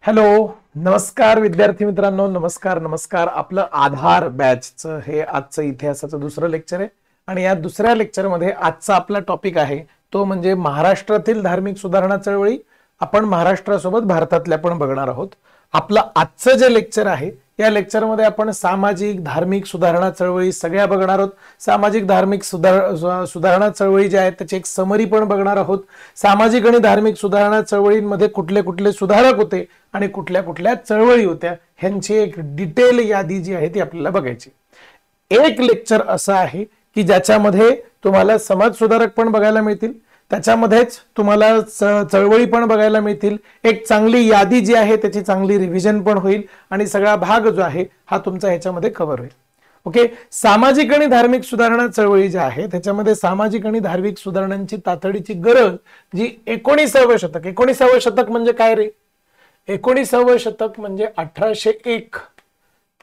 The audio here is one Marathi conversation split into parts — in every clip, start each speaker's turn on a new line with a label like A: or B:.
A: हॅलो, नमस्कार विद्यार्थी मित्रांनो. नमस्कार. आपलं आधार बॅचचं हे आजचं इतिहासाचं दुसरं लेक्चर आहे आणि या दुसऱ्या लेक्चरमध्ये आजचा आपला टॉपिक आहे तो म्हणजे महाराष्ट्रातील धार्मिक सुधारणा चळवळी. आपण महाराष्ट्रासोबत भारतातल्या पण बघणार आहोत. आपलं आजचं जे लेक्चर आहे या लेक्चरमध्ये आपण सामाजिक धार्मिक सुधारणा चळवळी सगळ्या बघणार आहोत. सामाजिक धार्मिक सुधारणा चळवळी जे आहेत त्याची एक समरी पण बघणार आहोत. सामाजिक आणि धार्मिक सुधारणा चळवळींमध्ये कुठले कुठले सुधारक होते आणि कुठल्या कुठल्या चळवळी होत्या ह्यांची एक डिटेल यादी जी आहे ती आपल्याला बघायची. एक लेक्चर असं आहे की ज्याच्यामध्ये तुम्हाला समाज सुधारक पण बघायला मिळतील, त्याच्यामध्येच तुम्हाला चळवळी पण बघायला मिळतील. एक चांगली यादी जी आहे त्याची चांगली रिव्हिजन पण होईल आणि सगळा भाग जो आहे हा तुमचा ह्याच्यामध्ये कव्हर होईल. ओके, सामाजिक आणि धार्मिक सुधारणा चळवळी जी आहे त्याच्यामध्ये सामाजिक आणि धार्मिक सुधारणांची तातडीची गरज जी 19वे शतक म्हणजे काय रे? 19वे शतक म्हणजे 1801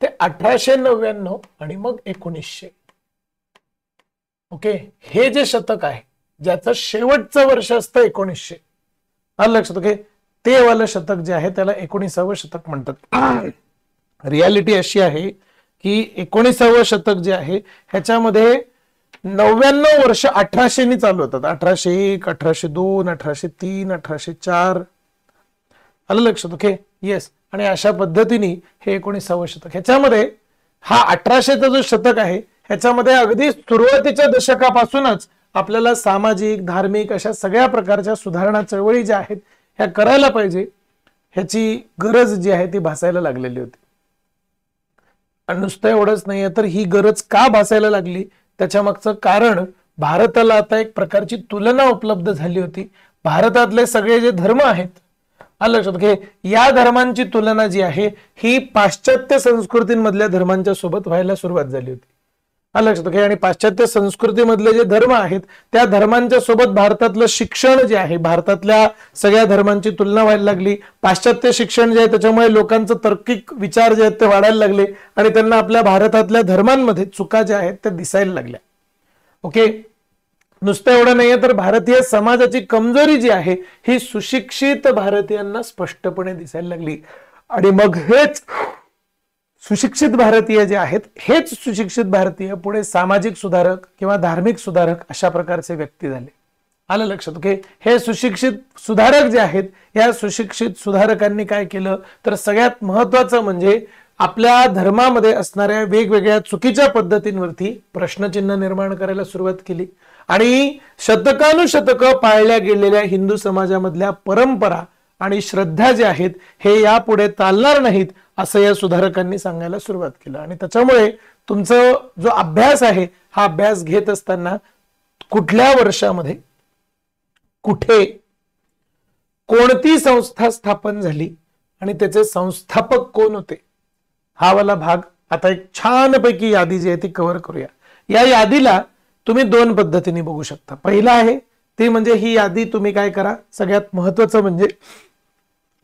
A: ते 1899 आणि मग 1900. ओके, हे जे शतक आहे ज्याचं शेवटचं वर्ष असतं 1900, आलं लक्षात? ओके, ते वालं शतक जे आहे त्याला 19वे शतक म्हणतात. रियालिटी अशी आहे की 19वे शतक जे आहे ह्याच्यामध्ये 99 वर्ष 1800 चालू होतात. 1801, 1802, 1803, 1804, आलं लक्षात? Okay, yes. आणि अशा पद्धतीने हे 19वे शतक, ह्याच्यामध्ये हा 1800चा जो शतक आहे ह्याच्यामध्ये अगदी सुरुवातीच्या दशकापासूनच आपल्याला सामाजिक धार्मिक अशा सगळ्या प्रकारच्या सुधारणा चळवळी ज्या आहेत ह्या करायला पाहिजे ह्याची गरज जी आहे ती भासायला लागलेली होती. आणि नुसतं एवढंच नाही तर ही गरज का भासायला लागली त्याच्या मागचं कारण भारताला आता एक प्रकारची तुलना उपलब्ध झाली होती. भारतातले सगळे जे धर्म आहेत, आलं लक्षात घे, या धर्मांची तुलना जी आहे ही पाश्चात्य संस्कृतींमधल्या धर्मांच्या सोबत व्हायला सुरुवात झाली होती. आलं लक्षात घे, आणि पाश्चात्य संस्कृतीमधले जे धर्म आहेत त्या धर्मांच्या सोबत भारतातलं शिक्षण जे आहे, भारतातल्या सगळ्या धर्मांची तुलना व्हायला लागली. पाश्चात्य शिक्षण जे आहे त्याच्यामुळे लोकांचं तार्किक विचार जे आहेत ते वाढायला लागले आणि त्यांना आपल्या भारतातल्या धर्मांमध्ये चुका ज्या आहेत त्या दिसायला लागल्या. ओके, नुसतं एवढं नाहीये तर भारतीय समाजाची कमजोरी जी आहे ही सुशिक्षित भारतीयांना स्पष्टपणे दिसायला लागली. आणि मग हेच सुशिक्षित भारतीय जे आहेत, हेच सुशिक्षित भारतीय पुढे सामाजिक सुधारक किंवा धार्मिक सुधारक अशा प्रकारचे व्यक्ती झाले. आलं लक्षात? ओके, हे सुशिक्षित सुधारक जे आहेत या सुशिक्षित सुधारकांनी काय केलं तर सगळ्यात महत्वाचं म्हणजे आपल्या धर्मामध्ये असणाऱ्या वेगवेगळ्या चुकीच्या पद्धतींवरती प्रश्नचिन्ह निर्माण करायला सुरुवात केली आणि शतकानुशतकं पाळल्या गेलेल्या हिंदू समाजामधल्या परंपरा आणि श्रद्धा ज्या आहेत हे यापुढे चालणार नाहीत असं या सुधारकांनी सांगायला सुरुवात केलं. आणि त्याच्यामुळे तुमचं जो अभ्यास आहे हा अभ्यास घेत असताना कुठल्या वर्षामध्ये कुठे कोणती संस्था स्थापन झाली आणि त्याचे संस्थापक कोण होते हा वाला भाग आता एक छानपैकी यादी जी आहे ती कव्हर करूया. या यादीला तुम्ही दोन पद्धतीने बघू शकता. पहिला आहे ती म्हणजे ही यादी तुम्ही काय करा, सगळ्यात महत्वाचं म्हणजे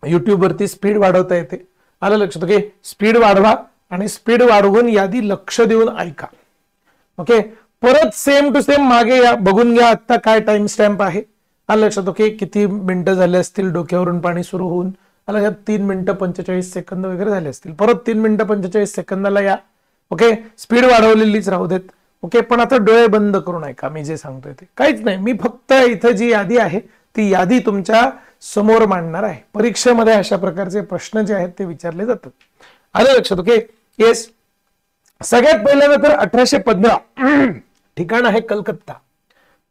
A: युट्यूब वरती स्पीड वाढवता येते. आलं लक्षात? ओके, स्पीड वाढवा आणि स्पीड वाढवून यादी लक्ष देऊन ऐका. ओके, परत सेम टू सेम मागे या, बघून घ्या आता काय टाइम स्टॅम्प आहे. आलं लक्षात? ओके, किती मिनिटं झाले असतील डोक्यावरून पाणी सुरू होऊन, आलं लक्षात? 3 मिनिटं 45 सेकंद वगैरे झाले असतील. परत 3 मिनिटं 45 सेकंदाला या. ओके, स्पीड वाढवलेलीच राहू देत. ओके, पण आता डोळे बंद करून ऐका मी जे सांगतोय ते. काहीच नाही, मी फक्त इथं जी यादी आहे ती यादी तुमच्या समोर मांडणार आहे. परीक्षेमध्ये अशा प्रकारचे प्रश्न जे आहेत ते विचारले जातात. आलं लक्षात? Okay, yes. सगळ्यात पहिल्यांदा तर 1815 ठिकाण आहे कलकत्ता.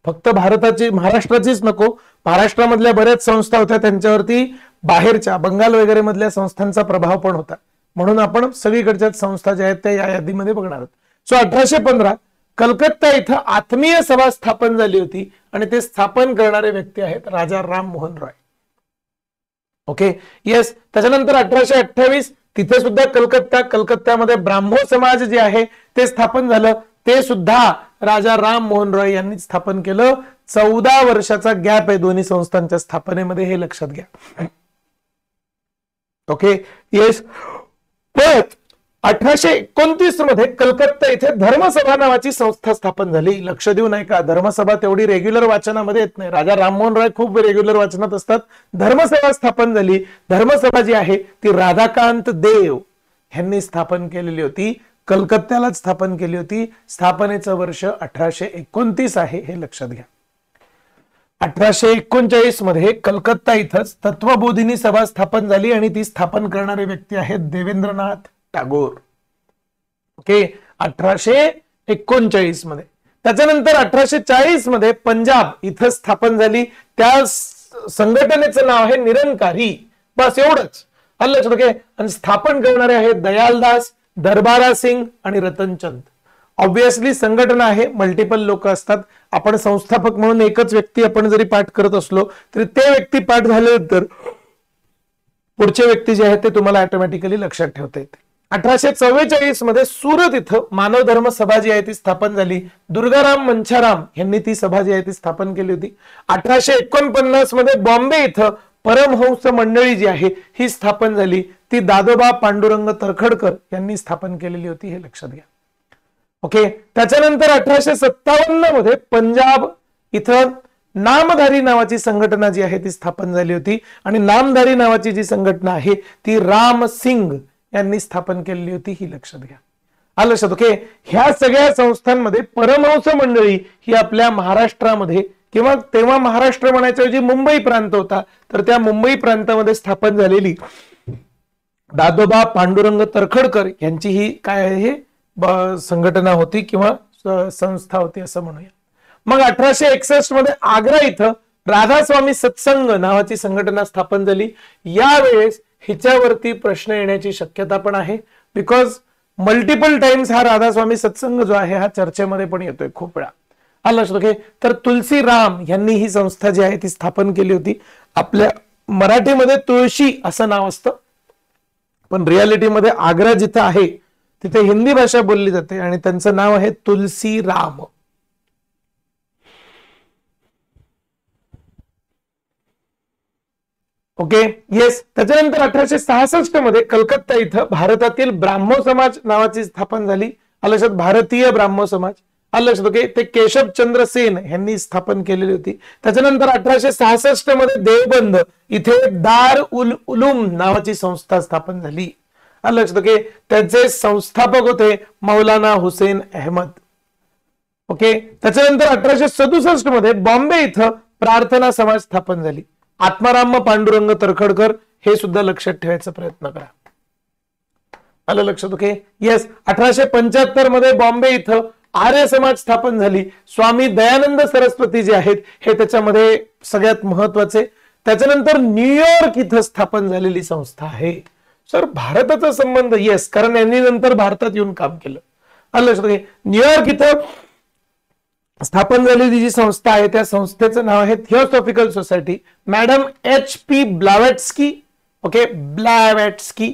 A: फक्त भारताची महाराष्ट्राचीच नको, महाराष्ट्रामधल्या बऱ्याच संस्था होत्या त्यांच्यावरती बाहेरच्या बंगाल वगैरे मधल्या संस्थांचा प्रभाव पण होता. म्हणून आपण सगळीकडच्या संस्था ज्या आहेत त्या या यादीमध्ये बघणार आहोत. सो 1815 कलकत्ता इथं आत्मीय सभा स्थापन झाली होती आणि ते स्थापन करणारे व्यक्ती आहेत राजा राम मोहन रॉय. Okay, yes. त्याच्यानंतर 1828 तिथे सुद्धा कलकत्त्यामध्ये ब्राह्मो समाज जे आहे ते स्थापन झालं. ते सुद्धा राजा राम मोहन रॉय यांनी स्थापन केलं. 14 वर्षाचा गॅप आहे दोन्ही संस्थांच्या स्थापनेमध्ये, हे लक्षात घ्या. Okay, yes. पण 1829 मध्ये कलकत्ता इथे धर्मसभा नावाची संस्था स्थापन झाली. लक्ष देऊ नाही का, धर्मसभा तेवढी रेग्युलर वाचनामध्ये येत नाही. राजा राममोहन राय खूप रेग्युलर वाचनात असतात. धर्मसभा स्थापन झाली. धर्मसभा जी आहे ती राधाकांत देव यांनी स्थापन केलेली होती. कलकत्त्यालाच स्थापन केली होती. स्थापनेचं वर्ष 1829 आहे, हे लक्षात घ्या. 1839 मध्ये कलकत्ता इथंच तत्वबोधिनी सभा स्थापन झाली आणि ती स्थापन करणारे व्यक्ती आहेत देवेंद्रनाथ टागोर. ओके, 1839 मध्ये. त्याच्यानंतर 1840 मध्ये पंजाब इथं स्थापन झाली. त्या संघटनेचं नाव आहे निरंकारी. बस एवढंच लक्षात घ्या. आणि स्थापन करणारे आहेत दयालदास, दरबारा सिंग आणि रतनचंद. ऑब्विसली संघटना आहे, मल्टिपल लोक असतात. आपण संस्थापक म्हणून एकच व्यक्ती आपण जरी पाठ करत असलो तरी ते व्यक्ती पाठ झाल्यानंतर पुढचे व्यक्ती जे आहेत ते तुम्हाला ऑटोमॅटिकली लक्षात ठेवता येते. 1844 मध्ये सुरत इथं मानव धर्म सभा जी आहे ती स्थापन झाली. दुर्गाराम मंछाराम यांनी ती सभा जी आहे ती स्थापन केली होती. 1849 मध्ये बॉम्बे इथं परमहंस मंडळी जी आहे ही स्थापन झाली. ती दादोबा पांडुरंग तरखडकर यांनी स्थापन केलेली होती, हे लक्षात घ्या. ओके, त्याच्यानंतर 1857 मध्ये पंजाब इथं नामधारी नावाची संघटना जी आहे ती स्थापन झाली होती. आणि नामधारी नावाची जी संघटना आहे ती राम सिंग यांनी स्थापन केलेली होती, ही लक्षात घ्या. आलं लक्षात. ओके, ह्या सगळ्या संस्थांमध्ये परमहंस मंडळी ही आपल्या महाराष्ट्रामध्ये, किंवा तेव्हा महाराष्ट्र म्हणायच्या ऐवजी मुंबई प्रांत होता, तर त्या मुंबई प्रांतामध्ये स्थापन झालेली दादोबा पांडुरंग तरखडकर यांची ही काय आहे संघटना होती किंवा संस्था होती असं म्हणूया. मग 1861 मध्ये आग्रा इथं राधास्वामी सत्संग नावाची संघटना स्थापन झाली. यावेळेस हिच्यावरती प्रश्न येण्याची शक्यता पण आहे, बिकॉज मल्टिपल टाइम्स हा राधास्वामी सत्संग जो आहे हा चर्चेमध्ये पण येतोय खूप वेळा. आलं लक्षात. ओके, तर तुलसी राम यांनी ही संस्था जी आहे ती स्थापन केली होती. आपल्या मराठीमध्ये तुळशी असं नाव असतं, पण रियालिटीमध्ये आग्रा जिथं आहे तिथे हिंदी भाषा बोलली जाते आणि त्यांचं नाव आहे तुलसी राम. Okay, yes. त्याच्यानंतर 1866 मध्ये कलकत्ता इथं भारतातील ब्राह्मो समाज नावाची स्थापन झाली. लक्षात, भारतीय ब्राह्मो समाज. लक्षात. ओके, ते केशवचंद्र सेन यांनी स्थापन केलेली होती. त्याच्यानंतर 1866 मध्ये देवबंद इथे दार उल उलूम नावाची संस्था स्थापन झाली. लक्षात. ओके, त्याचे संस्थापक होते मौलाना हुसेन अहमद. ओके, त्याच्यानंतर 1867 मध्ये बॉम्बे इथं प्रार्थना समाज स्थापन झाली. आत्माराम पांडुरंग तरखडकर, हे सुद्धा लक्षात ठेवायचा प्रयत्न करा. आलं लक्षात. Okay, yes. 1875 मध्ये बॉम्बे इथं आर्य समाज स्थापन झाली. स्वामी दयानंद सरस्वती जे आहेत हे त्याच्यामध्ये सगळ्यात महत्वाचे. त्याच्यानंतर न्यूयॉर्क इथं स्थापन झालेली संस्था आहे. सर, भारताचा संबंध? येस, कारण यांनी नंतर भारतात येऊन काम केलं. आलं लक्षात. न्यूयॉर्क इथं स्थापन झालेली जी संस्था आहे त्या संस्थेचं नाव आहे theosophical society. Madam HP Blavatsky. Okay, Blavatsky.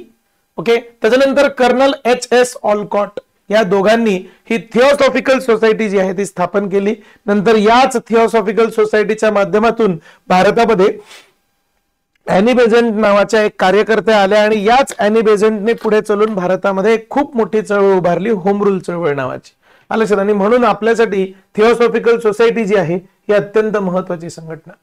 A: Okay, त्याच्यानंतर कर्नल HS ऑलकॉट या दोघांनी ही थिओसॉफिकल सोसायटी जी आहे ती स्थापन केली. नंतर याच थिओसॉफिकल सोसायटीच्या माध्यमातून भारतामध्ये अॅनी बेझंट नावाच्या एक कार्यकर्त्या आल्या आणि याच अॅनी बेझंटने पुढे चलून भारतामध्ये खूप मोठी चळवळ उभारली, होम रूल चळवळ नावाची. आलं. आणि म्हणून आपल्यासाठी थिओसॉफिकल सोसायटी जी आहे ही अत्यंत महत्वाची संघटना.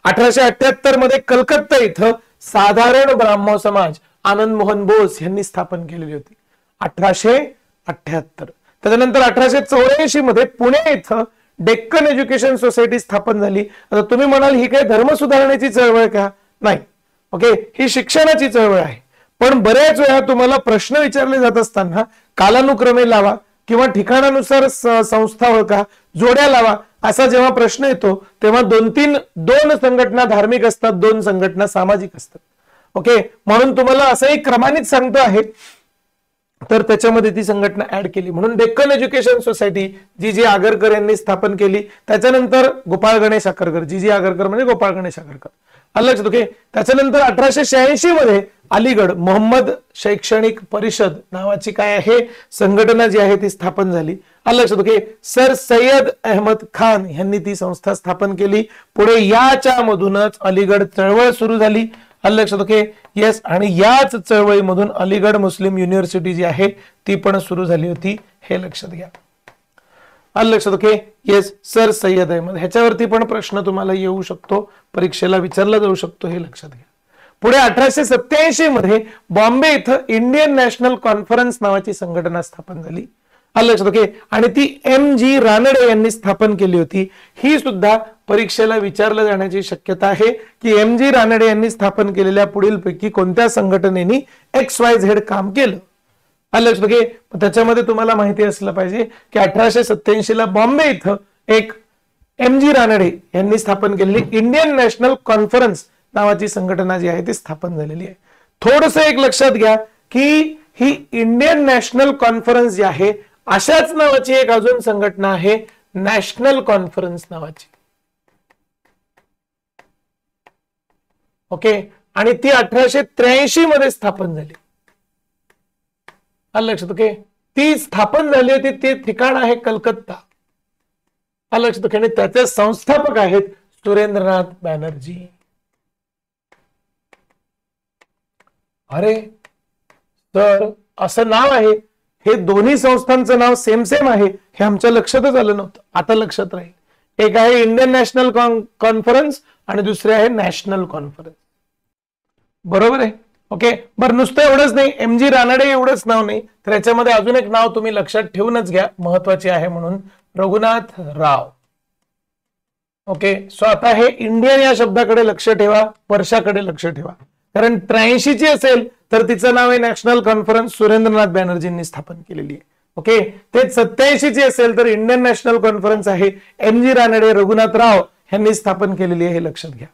A: 1878 मध्ये कलकत्ता इथं साधारण ब्राह्मो समाज आनंद मोहन बोस यांनी स्थापन केलेली होती. 1878. त्याच्यानंतर 1884 मध्ये पुणे इथं डेक्कन एज्युकेशन सोसायटी स्थापन झाली. आता तुम्ही म्हणाल ही काय धर्म सुधारण्याची चळवळ का? नाही. ओके, ही शिक्षणाची चळवळ आहे. पण बऱ्याच वेळा तुम्हाला प्रश्न विचारले जात असताना कालानुक्रमे लावा किंवा ठिकाणानुसार संस्था ओळखा, जोड्या लावा, असा जेव्हा प्रश्न येतो तेव्हा दोन संघटना धार्मिक असतात, 2 संघटना सामाजिक असतात. ओके, म्हणून तुम्हाला असंही क्रमानेच सांगतो आहे, तर त्याच्यामध्ये ती संघटना ऍड केली. म्हणून डेक्कन एज्युकेशन सोसायटी जी आगरकर यांनी स्थापन केली. त्याच्यानंतर गोपाळ गणेश आगरकर, जी आगरकर म्हणजे गोपाळ गणेश आगरकर. लक्षात. ओके, त्याच्यानंतर 1886 मध्ये अलीगड मोहम्मद शैक्षणिक परिषद नावाची काय आहे संघटना जी आहे ती स्थापन झाली. लक्षात. ओके, सर सय्यद अहमद खान यांनी ती संस्था स्थापन केली. पुढे याच्या मधूनच अलीगड चळवळ सुरू झाली आलं लक्षात? Okay, yes. आणि याच चळवळीमधून अलीगड मुस्लिम युनिव्हर्सिटी जी आहे ती पण सुरू झाली होती, हे लक्षात घ्या. आलं लक्षात? Okay, yes. Sir Syed Ahmad, ह्याच्यावरती पण प्रश्न तुम्हाला येऊ शकतो, परीक्षेला विचारला जाऊ शकतो, हे लक्षात घ्या. पुढे 1887 मध्ये बॉम्बे इथं इंडियन नॅशनल कॉन्फरन्स नावाची संघटना स्थापन झाली. आलं लक्षात? ओके, आणि ती MG रानडे यांनी स्थापन केली होती. ही सुद्धा परीक्षेला विचारलं जाण्याची शक्यता आहे की MG रानडे यांनी स्थापन केलेल्या पुढीलपैकी कोणत्या संघटनेने XYZ काम केलं. आलं लक्षात? ओके, त्याच्यामध्ये तुम्हाला माहिती असलं पाहिजे की 1887 ला बॉम्बे इथं एक MG रानडे यांनी स्थापन केलेली इंडियन नॅशनल कॉन्फरन्स नावाची संघटना जी आहे ती स्थापन झालेली आहे. थोडस एक लक्षात घ्या की ही इंडियन नॅशनल कॉन्फरन्स जी आहे अशाच नावाची एक अजून संघटना आहे, नॅशनल कॉन्फरन्स नावाची. ओके, आणि ती 1883 मध्ये स्थापन झाली. आलं लक्षात? ओके, ती स्थापन झाली होती, ते ठिकाण आहे कलकत्ता. आलं लक्षात? आणि त्याचे संस्थापक आहेत सुरेंद्रनाथ बॅनर्जी. अरे तर असं नाव आहे, हे दोन्ही संस्थांचं नाव सेम सेम आहे, हे आमच्या लक्षातच आलं नव्हतं, आता लक्षात राहील. एक आहे इंडियन नॅशनल कॉन्फरन्स आणि दुसरे आहे नॅशनल कॉन्फरन्स. बरोबर आहे? ओके, बरं, नुसतं एवढंच नाही, MG रानडे एवढंच नाव नाही, तर याच्यामध्ये अजून एक नाव तुम्ही लक्षात ठेवूनच घ्या, महत्वाचे आहे म्हणून, रघुनाथ राव. ओके, सो आता हे इंडियन या शब्दाकडे लक्ष ठेवा, वर्षाकडे लक्ष ठेवा, कारण 83 ची असेल तर तिचं नाव आहे नॅशनल कॉन्फरन्स, सुरेंद्रनाथ बॅनर्जींनी स्थापन केलेली आहे. ओके, ते 87 ची असेल तर इंडियन नॅशनल कॉन्फरन्स आहे, MG रानडे, रघुनाथ राव यांनी स्थापन केलेली आहे, हे लक्षात घ्या.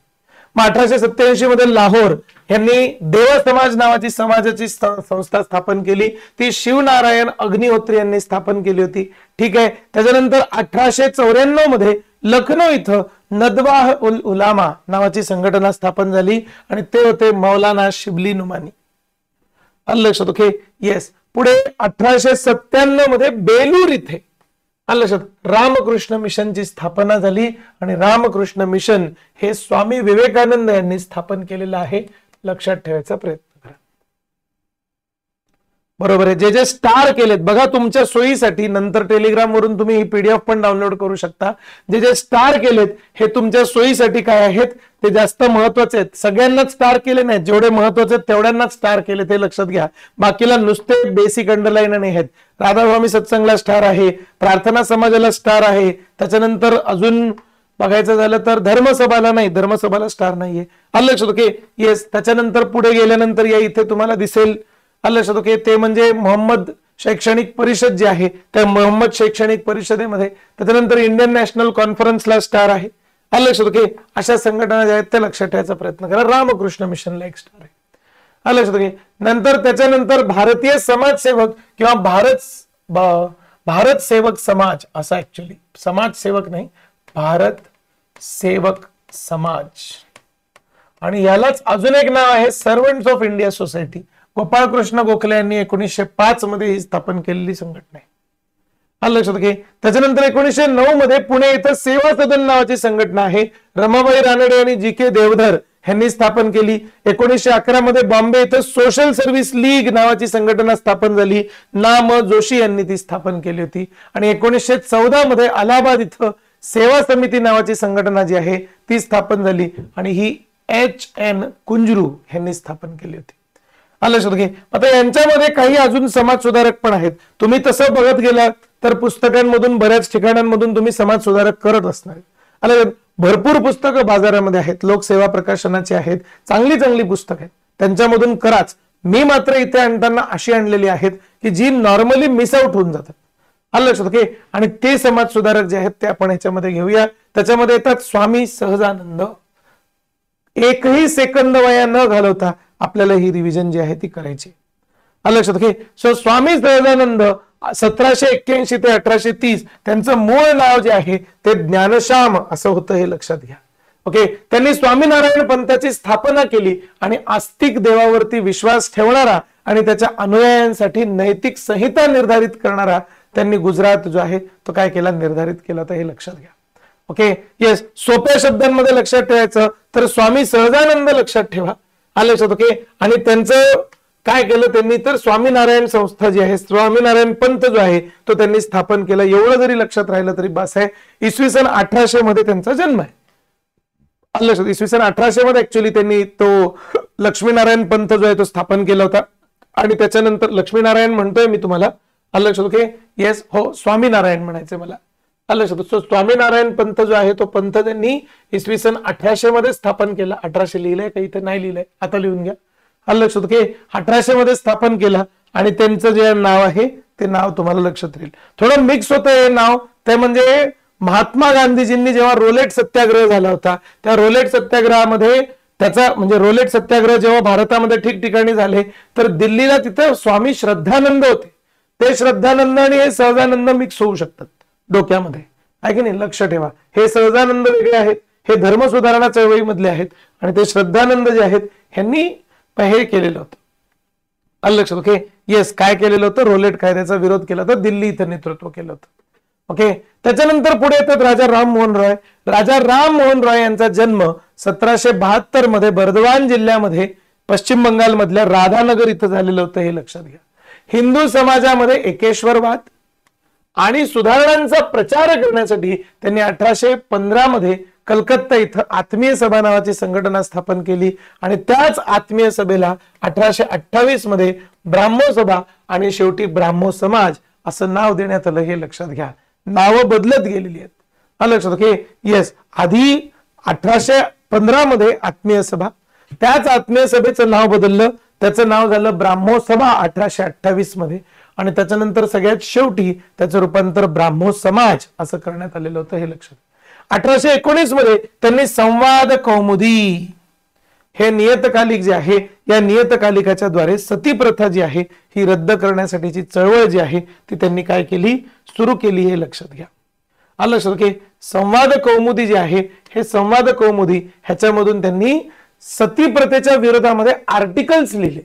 A: मग 1887 मध्ये लाहोर यांनी देव समाज नावाची समाजाची संस्था स्थापन केली, ती शिवनारायण अग्निहोत्री यांनी स्थापन केली होती. ठीक आहे. त्याच्यानंतर 1894 मध्ये लखनौ इथं नदवाह उल उलामा नावाची संघटना स्थापन झाली आणि ते होते मौलाना शिबली नुमानी. आलं लक्षात? Okay, yes. पुढे 1897 मध्ये बेलूर इथे आलं लक्षात रामकृष्ण मिशनची स्थापना झाली आणि रामकृष्ण मिशन हे स्वामी विवेकानंद यांनी स्थापन केलेलं आहे, लक्षात ठेवायचा प्रयत्न करा. बरोबर आहे. जे जे स्टार केलेत बघा तुमच्या सोयीसाठी, नंतर टेलिग्राम वरून तुम्ही ही PDF पण डाउनलोड करू शकता. जे जे स्टार केलेत हे तुमच्या सोयीसाठी काय आहेत ते जास्त महत्वाचे आहेत. सगळ्यांनाच स्टार केले नाहीत, जेवढे महत्वाचे आहेत तेवढ्यांनाच स्टार केले ते लक्षात घ्या. बाकीला नुसते बेसिक अंडरलाईन नाही आहेत. राधास्वामी सत्संगला स्टार आहे, प्रार्थना समाजाला स्टार आहे, त्याच्यानंतर अजून बघायचं झालं तर धर्मसभाला नाही, धर्मसभाला स्टार नाहीये. आलं लक्षात? Okay, yes. त्याच्यानंतर पुढे गेल्यानंतर या इथे तुम्हाला दिसेल, आलं लक्षात? ओके, ते म्हणजे मोहम्मद शैक्षणिक परिषद जी आहे त्या मोहम्मद शैक्षणिक परिषदेमध्ये, त्याच्यानंतर इंडियन नॅशनल कॉन्फरन्सला स्टार आहे. आलं लक्षात? ओके, अशा संघटना ज्या आहेत त्या लक्षात ठेवायचा प्रयत्न करा. रामकृष्ण मिशनला एक स्टार आहे. आलं लक्षात? ओके, नंतर त्याच्यानंतर भारतीय समाजसेवक किंवा भारत सेवक समाज, असा ऍक्च्युअली समाजसेवक नाही, भारत सेवक समाज, आणि यालाच अजून एक नाव आहे servants of India society. Gopalkrishna Gokhale यांनी 1905 मध्ये ही स्थापन केलेली संघटना आहे. आलं लक्षात? ओके, त्याच्यानंतर 1909 मध्ये पुणे इथं सेवा सदन नावाची संघटना आहे, रमाबाई रानडे आणि GK देवधर यांनी स्थापन केली. 1911 मध्ये बॉम्बे इथं सोशल सर्व्हिस लीग नावाची संघटना स्थापन झाली, ना. जोशी यांनी ती स्थापन केली होती. आणि 1914 मध्ये अलाहाबाद इथं सेवा समिती नावाची संघटना जी आहे ती स्थापन झाली आणि ही HN कुंजरू यांनी स्थापन केली होती. आलं लक्षात? ओके, आता यांच्यामध्ये काही अजून समाज सुधारक पण आहेत. तुम्ही तसं बघत गेलात तर पुस्तकांमधून बऱ्याच ठिकाणांमधून तुम्ही समाज सुधारक करत असणार. आलं, भरपूर पुस्तकं बाजारामध्ये आहेत, लोकसेवा प्रकाशनाची आहेत, चांगली चांगली पुस्तकं आहेत, त्यांच्यामधून कराच. मी मात्र इथे आणताना अशी आणलेली आहेत की जी नॉर्मली मिस आउट होऊन जातात. आलं लक्षात? ओके, आणि ते समाज सुधारक जे आहेत ते आपण ह्याच्यामध्ये घेऊया. त्याच्यामध्ये येतात स्वामी सहजानंद. एकही सेकंद वाया न घालवता आपल्याला ही रिव्हिजन जी आहे ती करायची. आलं लक्षात? ओके, सो स्वामी सहजानंद 1781 ते 1830 त्यांचं मूळ नाव जे आहे ते ज्ञानश्याम असं होतं, हे लक्षात घ्या. ओके, त्यांनी स्वामीनारायण पंथाची स्थापना केली आणि आस्तिक देवावरती विश्वास ठेवणारा आणि त्याच्या अनुयायांसाठी नैतिक संहिता निर्धारित करणारा त्यांनी गुजरात जो आहे तो काय केला, निर्धारित केला, तर हे लक्षात घ्या. Okay, yes. सोप्या शब्दांमध्ये लक्षात ठेवायचं तर स्वामी सहजानंद लक्षात ठेवा. आलं लक्षात. ओके. आणि त्यांचं काय केलं त्यांनी, तर स्वामीनारायण संस्था जी आहे, स्वामीनारायण पंथ जो आहे तो त्यांनी स्थापन केला. एवढं जरी लक्षात राहिलं तरी बस आहे. इसवी सन 1800 मध्ये त्यांचा जन्म आहे. आलं लक्षात. इसवी सन 1800 मध्ये ऍक्च्युअली त्यांनी तो लक्ष्मीनारायण पंथ जो आहे तो स्थापन केला होता. आणि त्याच्यानंतर लक्ष्मीनारायण म्हणतोय मी तुम्हाला, आलं लक्षात. ओके. येस, हो, स्वामीनारायण म्हणायचंय मला. आलं लक्षात. सो स्वामीनारायण पंथ जो आहे तो पंथ त्यांनी इसवी सन 1800 मध्ये स्थापन केला. 1800 लिहिलंय का इथे? नाही लिहिलंय, आता लिहून घ्या. आलं लक्षात. ओके. 1800 मध्ये स्थापन केला. आणि त्यांचं जे नाव आहे ते नाव तुम्हाला लक्षात राहील. थोडं मिक्स होतं हे नाव. ते म्हणजे महात्मा गांधीजींनी जेव्हा रोलेट सत्याग्रह झाला होता, त्या रोलेट सत्याग्रहामध्ये त्याचा म्हणजे रोलेट सत्याग्रह जेव्हा भारतामध्ये ठिकठिकाणी झाले, तर दिल्लीला तिथं स्वामी श्रद्धानंद होते. ते श्रद्धानंद आणि हे सहजानंद मिक्स होऊ शकतात डोक्यामध्ये, आहे की नाही? लक्ष ठेवा, हे सहजानंद वेगळे आहेत, हे धर्म सुधारणा चळवळीमधले आहेत. आणि ते श्रद्धानंद जे आहेत ह्यांनी हे केलेलं होतं. आलं लक्षात. ओके. येस, काय केलेलं होतं? रोलेट कायद्याचा विरोध केला होता, दिल्ली इथं नेतृत्व केलं होतं. ओके. त्याच्यानंतर पुढे येतात राजा राममोहन रॉय. राजा राममोहन रॉय यांचा जन्म 1772 मध्ये बर्दवान जिल्ह्यामध्ये पश्चिम बंगाल मधल्या राधानगर इथं झालेलं होतं, हे लक्षात घ्या. हिंदू समाजामध्ये एकेश्वरवाद आणि सुधारणांचा प्रचार करण्यासाठी त्यांनी 1815 मध्ये कलकत्ता इथं आत्मीय सभा नावाची संघटना स्थापन केली. आणि त्याच आत्मीय सभेला 1828 मध्ये ब्राह्मो सभा आणि शेवटी ब्राह्मो समाज असं नाव देण्यात आलं, हे लक्षात घ्या. नावं बदलत गेलेली आहेत. आलं लक्षात. ओके. येस, आधी 1815 मध्ये आत्मीय सभा, त्याच आत्मीय सभेचं नाव बदललं, त्याचं नाव झालं ब्राह्मो सभा 1828 मध्ये. आणि त्याच्यानंतर सगळ्यात शेवटी त्याचं रूपांतर ब्राह्मो समाज असं करण्यात आलेलं होतं, हे लक्षात. 1819 मध्ये त्यांनी संवाद कौमुदी हे नियतकालिक जे आहे, या नियतकालिकाच्या द्वारे सती प्रथा जी आहे ही रद्द करण्यासाठीची चळवळ जी आहे ती त्यांनी काय केली, सुरू केली, हे लक्षात घ्या. आलं लक्षात. ओके. संवाद कौमुदी जे आहे, हे संवाद कौमुदी ह्याच्यामधून त्यांनी सती प्रथेच्या विरोधामध्ये आर्टिकल्स लिहिले.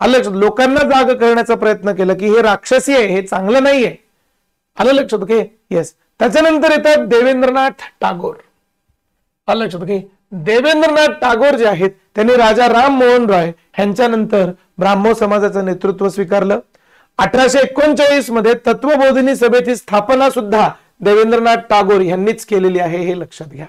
A: आलं लक्षात. लोकांना जाग करण्याचा प्रयत्न केला की हे राक्षसी आहे, हे चांगलं नाहीये. आलं लक्षात. ओके. येस. त्याच्यानंतर येतात देवेंद्रनाथ टागोर. आलं लक्षात. ओके. देवेंद्रनाथ टागोर जे आहेत त्यांनी राजा राममोहन रॉय ह्यांच्यानंतर ब्राह्मो समाजाचं नेतृत्व स्वीकारलं. 1839 मध्ये तत्वबोधिनी सभेची स्थापना सुद्धा देवेंद्रनाथ टागोर यांनीच केलेली आहे, हे लक्षात घ्या.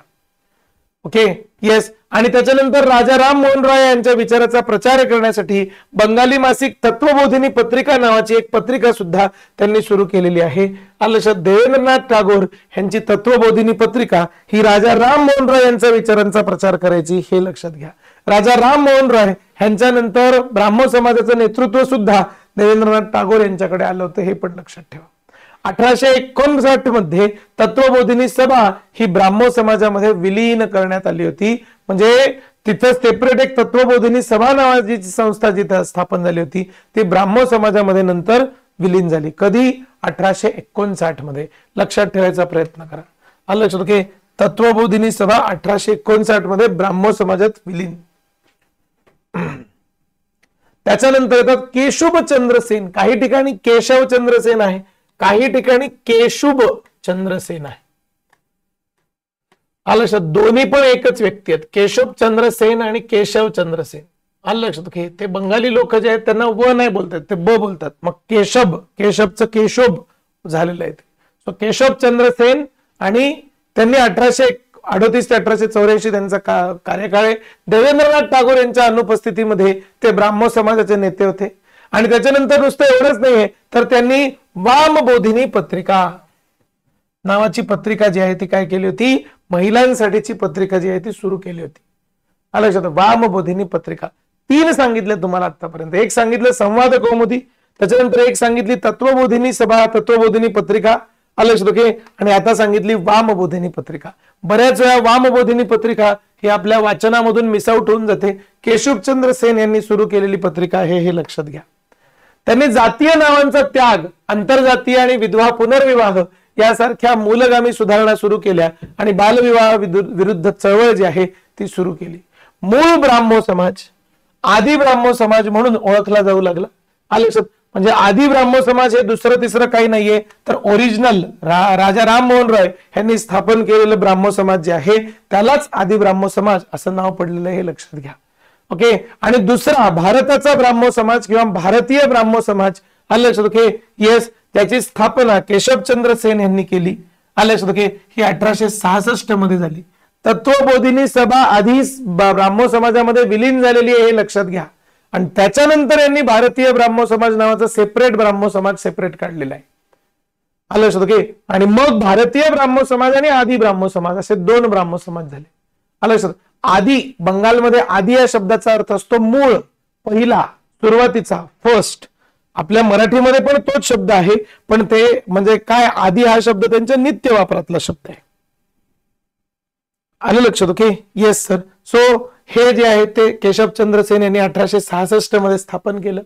A: ओके. येस. आणि त्याच्यानंतर राजा राममोहन रॉय यांच्या विचाराचा प्रचार करण्यासाठी बंगाली मासिक तत्वबोधिनी पत्रिका नावाची एक पत्रिका सुद्धा त्यांनी सुरू केलेली आहे. आलं लक्षात. देवेंद्रनाथ टागोर यांची तत्वबोधिनी पत्रिका ही राजा राममोहन रॉय यांच्या विचारांचा प्रचार करायची, हे लक्षात घ्या. राजा राममोहन रॉय यांच्यानंतर ब्राह्मो समाजाचं नेतृत्व सुद्धा देवेंद्रनाथ टागोर यांच्याकडे आलं होतं, हे पण लक्षात ठेवा. 1859 मध्ये तत्वबोधिनी सभा ही ब्राह्मो समाजामध्ये विलीन करण्यात आली होती. म्हणजे तिथं सेपरेट एक तत्वबोधिनी सभा नावाची संस्था जिथं स्थापन झाली होती ती ब्राह्मो समाजामध्ये नंतर विलीन झाली. कधी? 1859 मध्ये. लक्षात ठेवायचा प्रयत्न करा. आलं लक्षात. ओके. तत्वबोधिनी सभा 1859 मध्ये ब्राह्मो समाजात विलीन. त्याच्यानंतर येतात केशुभचंद्र सेन. काही ठिकाणी केशवचंद्र सेन आहे, काही ठिकाणी केशुभ चंद्रसेन आहे. आलं लक्षात. दोन्ही पण एकच व्यक्ती आहेत, केशव चंद्रसेन आणि केशव चंद्रसेन. आलं लक्षात. ओके. ते बंगाली लोक जे आहेत त्यांना व नाही बोलतात, ते ब बोलतात. मग केशव, केशवचं केशोभ झालेलं आहे. सो केशव चंद्रसेन, आणि त्यांनी 1838 ते 1884 त्यांचा कार्यकाळ आहे. देवेंद्रनाथ टागोर यांच्या अनुपस्थितीमध्ये ते ब्राह्मो समाजाचे नेते होते. आणि त्याच्यानंतर नुसतं एवढंच नाहीये, तर त्यांनी वामबोधिनी पत्रिका नावाची पत्रिका जी आहे ती काय केली होती, महिलांसाठीची पत्रिका जी आहे ती सुरू केली होती. आलं लक्षात. वामबोधिनी पत्रिका 3 सांगितले तुम्हाला आतापर्यंत. एक सांगितलं संवाद कौमुदी, त्याच्यानंतर एक सांगितली तत्वबोधिनी सभा तत्वबोधिनी पत्रिका. आलं लक्षात. ओके. आणि आता सांगितली वामबोधिनी पत्रिका. बऱ्याच वेळा वामबोधिनी पत्रिका ही आपल्या वाचनामधून मिस आउट होऊन जाते. केशवचंद्र सेन यांनी सुरू केलेली पत्रिका आहे, हे लक्षात घ्या. त्यांनी जातीय नावांचा त्याग, आंतरजातीय आणि विधवा पुनर्विवाह यासारख्या मूलगामी सुधारणा सुरू केल्या आणि बालविवाह विरुद्ध चळवळ जी आहे ती सुरू केली. मूळ ब्राह्मो समाज आदी ब्राह्मो समाज म्हणून ओळखला जाऊ लागला. आलं लक्षात. म्हणजे आदी ब्राह्मो समाज हे दुसरं तिसरं काही नाहीये, तर ओरिजिनल राजा राममोहन रॉय यांनी स्थापन केलेलं ब्राह्मो समाज जे आहे त्यालाच आदी ब्राह्मो समाज असं नाव पडलेलं आहे, हे लक्षात घ्या. ओके, आणि दुसरा भारताचा ब्राह्मो समाज किंवा भारतीय ब्राह्मो समाज, आलं लक्षात. ओके, येस, त्याची स्थापना केशवचंद्र सेन यांनी केली. आलं लक्षात. ओके, ही 1866 मध्ये झाली. तत्वबोधिनी सभा आधी ब्राह्मो समाजामध्ये विलीन झालेली आहे हे लक्षात घ्या, आणि त्याच्यानंतर यांनी भारतीय ब्राह्मो समाज नावाचा सेपरेट ब्राह्मो समाज सेपरेट काढलेला आहे. आलं लक्षात. ओके, आणि मग भारतीय ब्राह्मो समाज आणि आदी ब्राह्मो समाज असे दोन ब्राह्मो समाज झाले. आलं लक्षात. आदी, बंगालमध्ये आदी या शब्दाचा अर्थ असतो मूळ, पहिला, सुरुवातीचा, फर्स्ट. आपल्या मराठीमध्ये पण तोच शब्द आहे, पण ते म्हणजे काय, आदी हा शब्द त्यांच्या नित्य वापरातला शब्द आहे. आलं लक्षात. Okay, yes sir. सो हे जे आहे ते केशवचंद्र सेन यांनी 1866 मध्ये स्थापन केलं.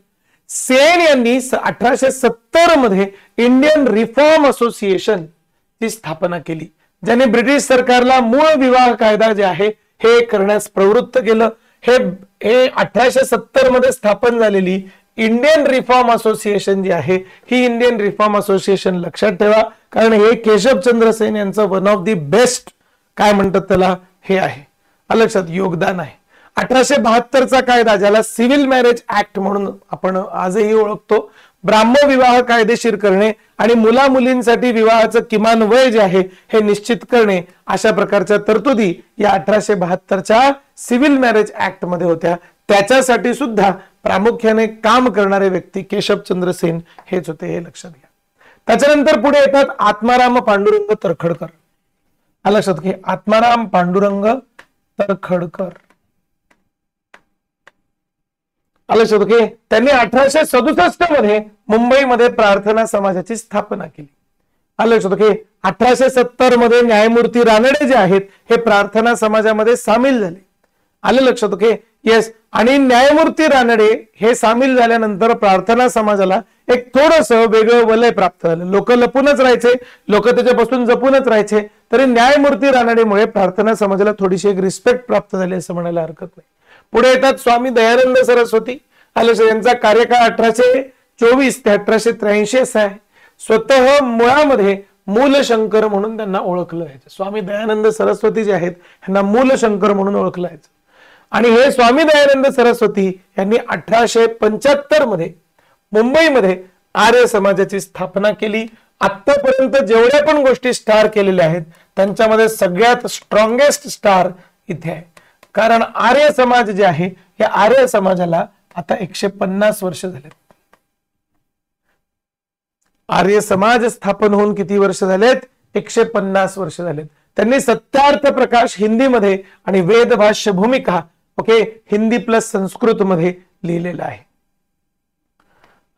A: सेन यांनी 1870 मध्ये इंडियन रिफॉर्म असोसिएशन ची स्थापना केली, ज्याने ब्रिटिश सरकारला मूळ विवाह कायदा जे आहे हे करण्यास प्रवृत्त केलं. हे 1870 मध्ये स्थापन झालेली इंडियन रिफॉर्म असोसिएशन जी आहे, ही इंडियन रिफॉर्म असोसिएशन लक्षात ठेवा, कारण हे केशवचंद्र सेन यांचं वन ऑफ दी बेस्ट काय म्हणतात त्याला हे आहे, लक्षात, योगदान आहे. 1872चा कायदा, ज्याला सिव्हिल मॅरेज ऍक्ट म्हणून आपण आजही ओळखतो, ब्राह्मो विवाह कायदेशीर करणे आणि मुला मुलींसाठी विवाहाचं किमान वय जे आहे हे निश्चित करणे, अशा प्रकारच्या तरतुदी या 1872च्या सिव्हिल मॅरेज ऍक्ट मध्ये होत्या. त्याच्यासाठी सुद्धा प्रामुख्याने काम करणारे व्यक्ती केशवचंद्र सेन हेच होते, हे लक्षात घ्या. त्याच्यानंतर पुढे येतात आत्माराम पांडुरंग तर्खडकर. लक्षात घे, आत्माराम पांडुरंग तर्खडकर. लक्षात घे, त्यांनी 1867 मध्ये मुंबईमध्ये प्रार्थना समाजाची स्थापना केली. लक्षात घे, 1870 मध्ये न्यायमूर्ती रानडे जे आहेत हे प्रार्थना समाजामध्ये सामील झाले. आलं लक्षात. Okay, yes. आणि न्यायमूर्ती रानडे हे सामील झाल्यानंतर प्रार्थना समाजाला एक थोडस वेगळं वलय प्राप्त झालं. लोक लपूनच राहायचे, लोक त्याच्यापासून जपूनच राहायचे, तरी न्यायमूर्ती रानडेमुळे प्रार्थना समाजाला थोडीशी एक रिस्पेक्ट प्राप्त झाली असं म्हणायला हरकत नाही. पुढे येतात स्वामी दयानंद सरस्वती. यांचा कार्यकाळ 1824 ते 1883 असा आहे. स्वतः मुळामध्ये मूलशंकर म्हणून त्यांना ओळखलं जायचं. स्वामी दयानंद सरस्वती जे आहेत यांना मूलशंकर म्हणून ओळखलं जायचं. आणि हे स्वामी दयानंद सरस्वती यांनी 1875 मध्ये मुंबईमध्ये आर्य समाजाची स्थापना केली. आतापर्यंत जेवढ्या पण गोष्टी स्टार केलेल्या आहेत त्यांच्यामध्ये सगळ्यात स्ट्रॉंगेस्ट स्टार इथे आहे, कारण आर्य समाज जे आहे या आर्य समाजाला आता 150 वर्ष झालेत. आर्य समाज स्थापन होऊन किती वर्ष झालेत? 150 वर्ष झालेत. त्यांनी सत्यार्थ प्रकाश हिंदीमध्ये आणि वेदभाष्य भूमिका ओके हिंदी प्लस संस्कृत मध्ये लिहिलेलं आहे.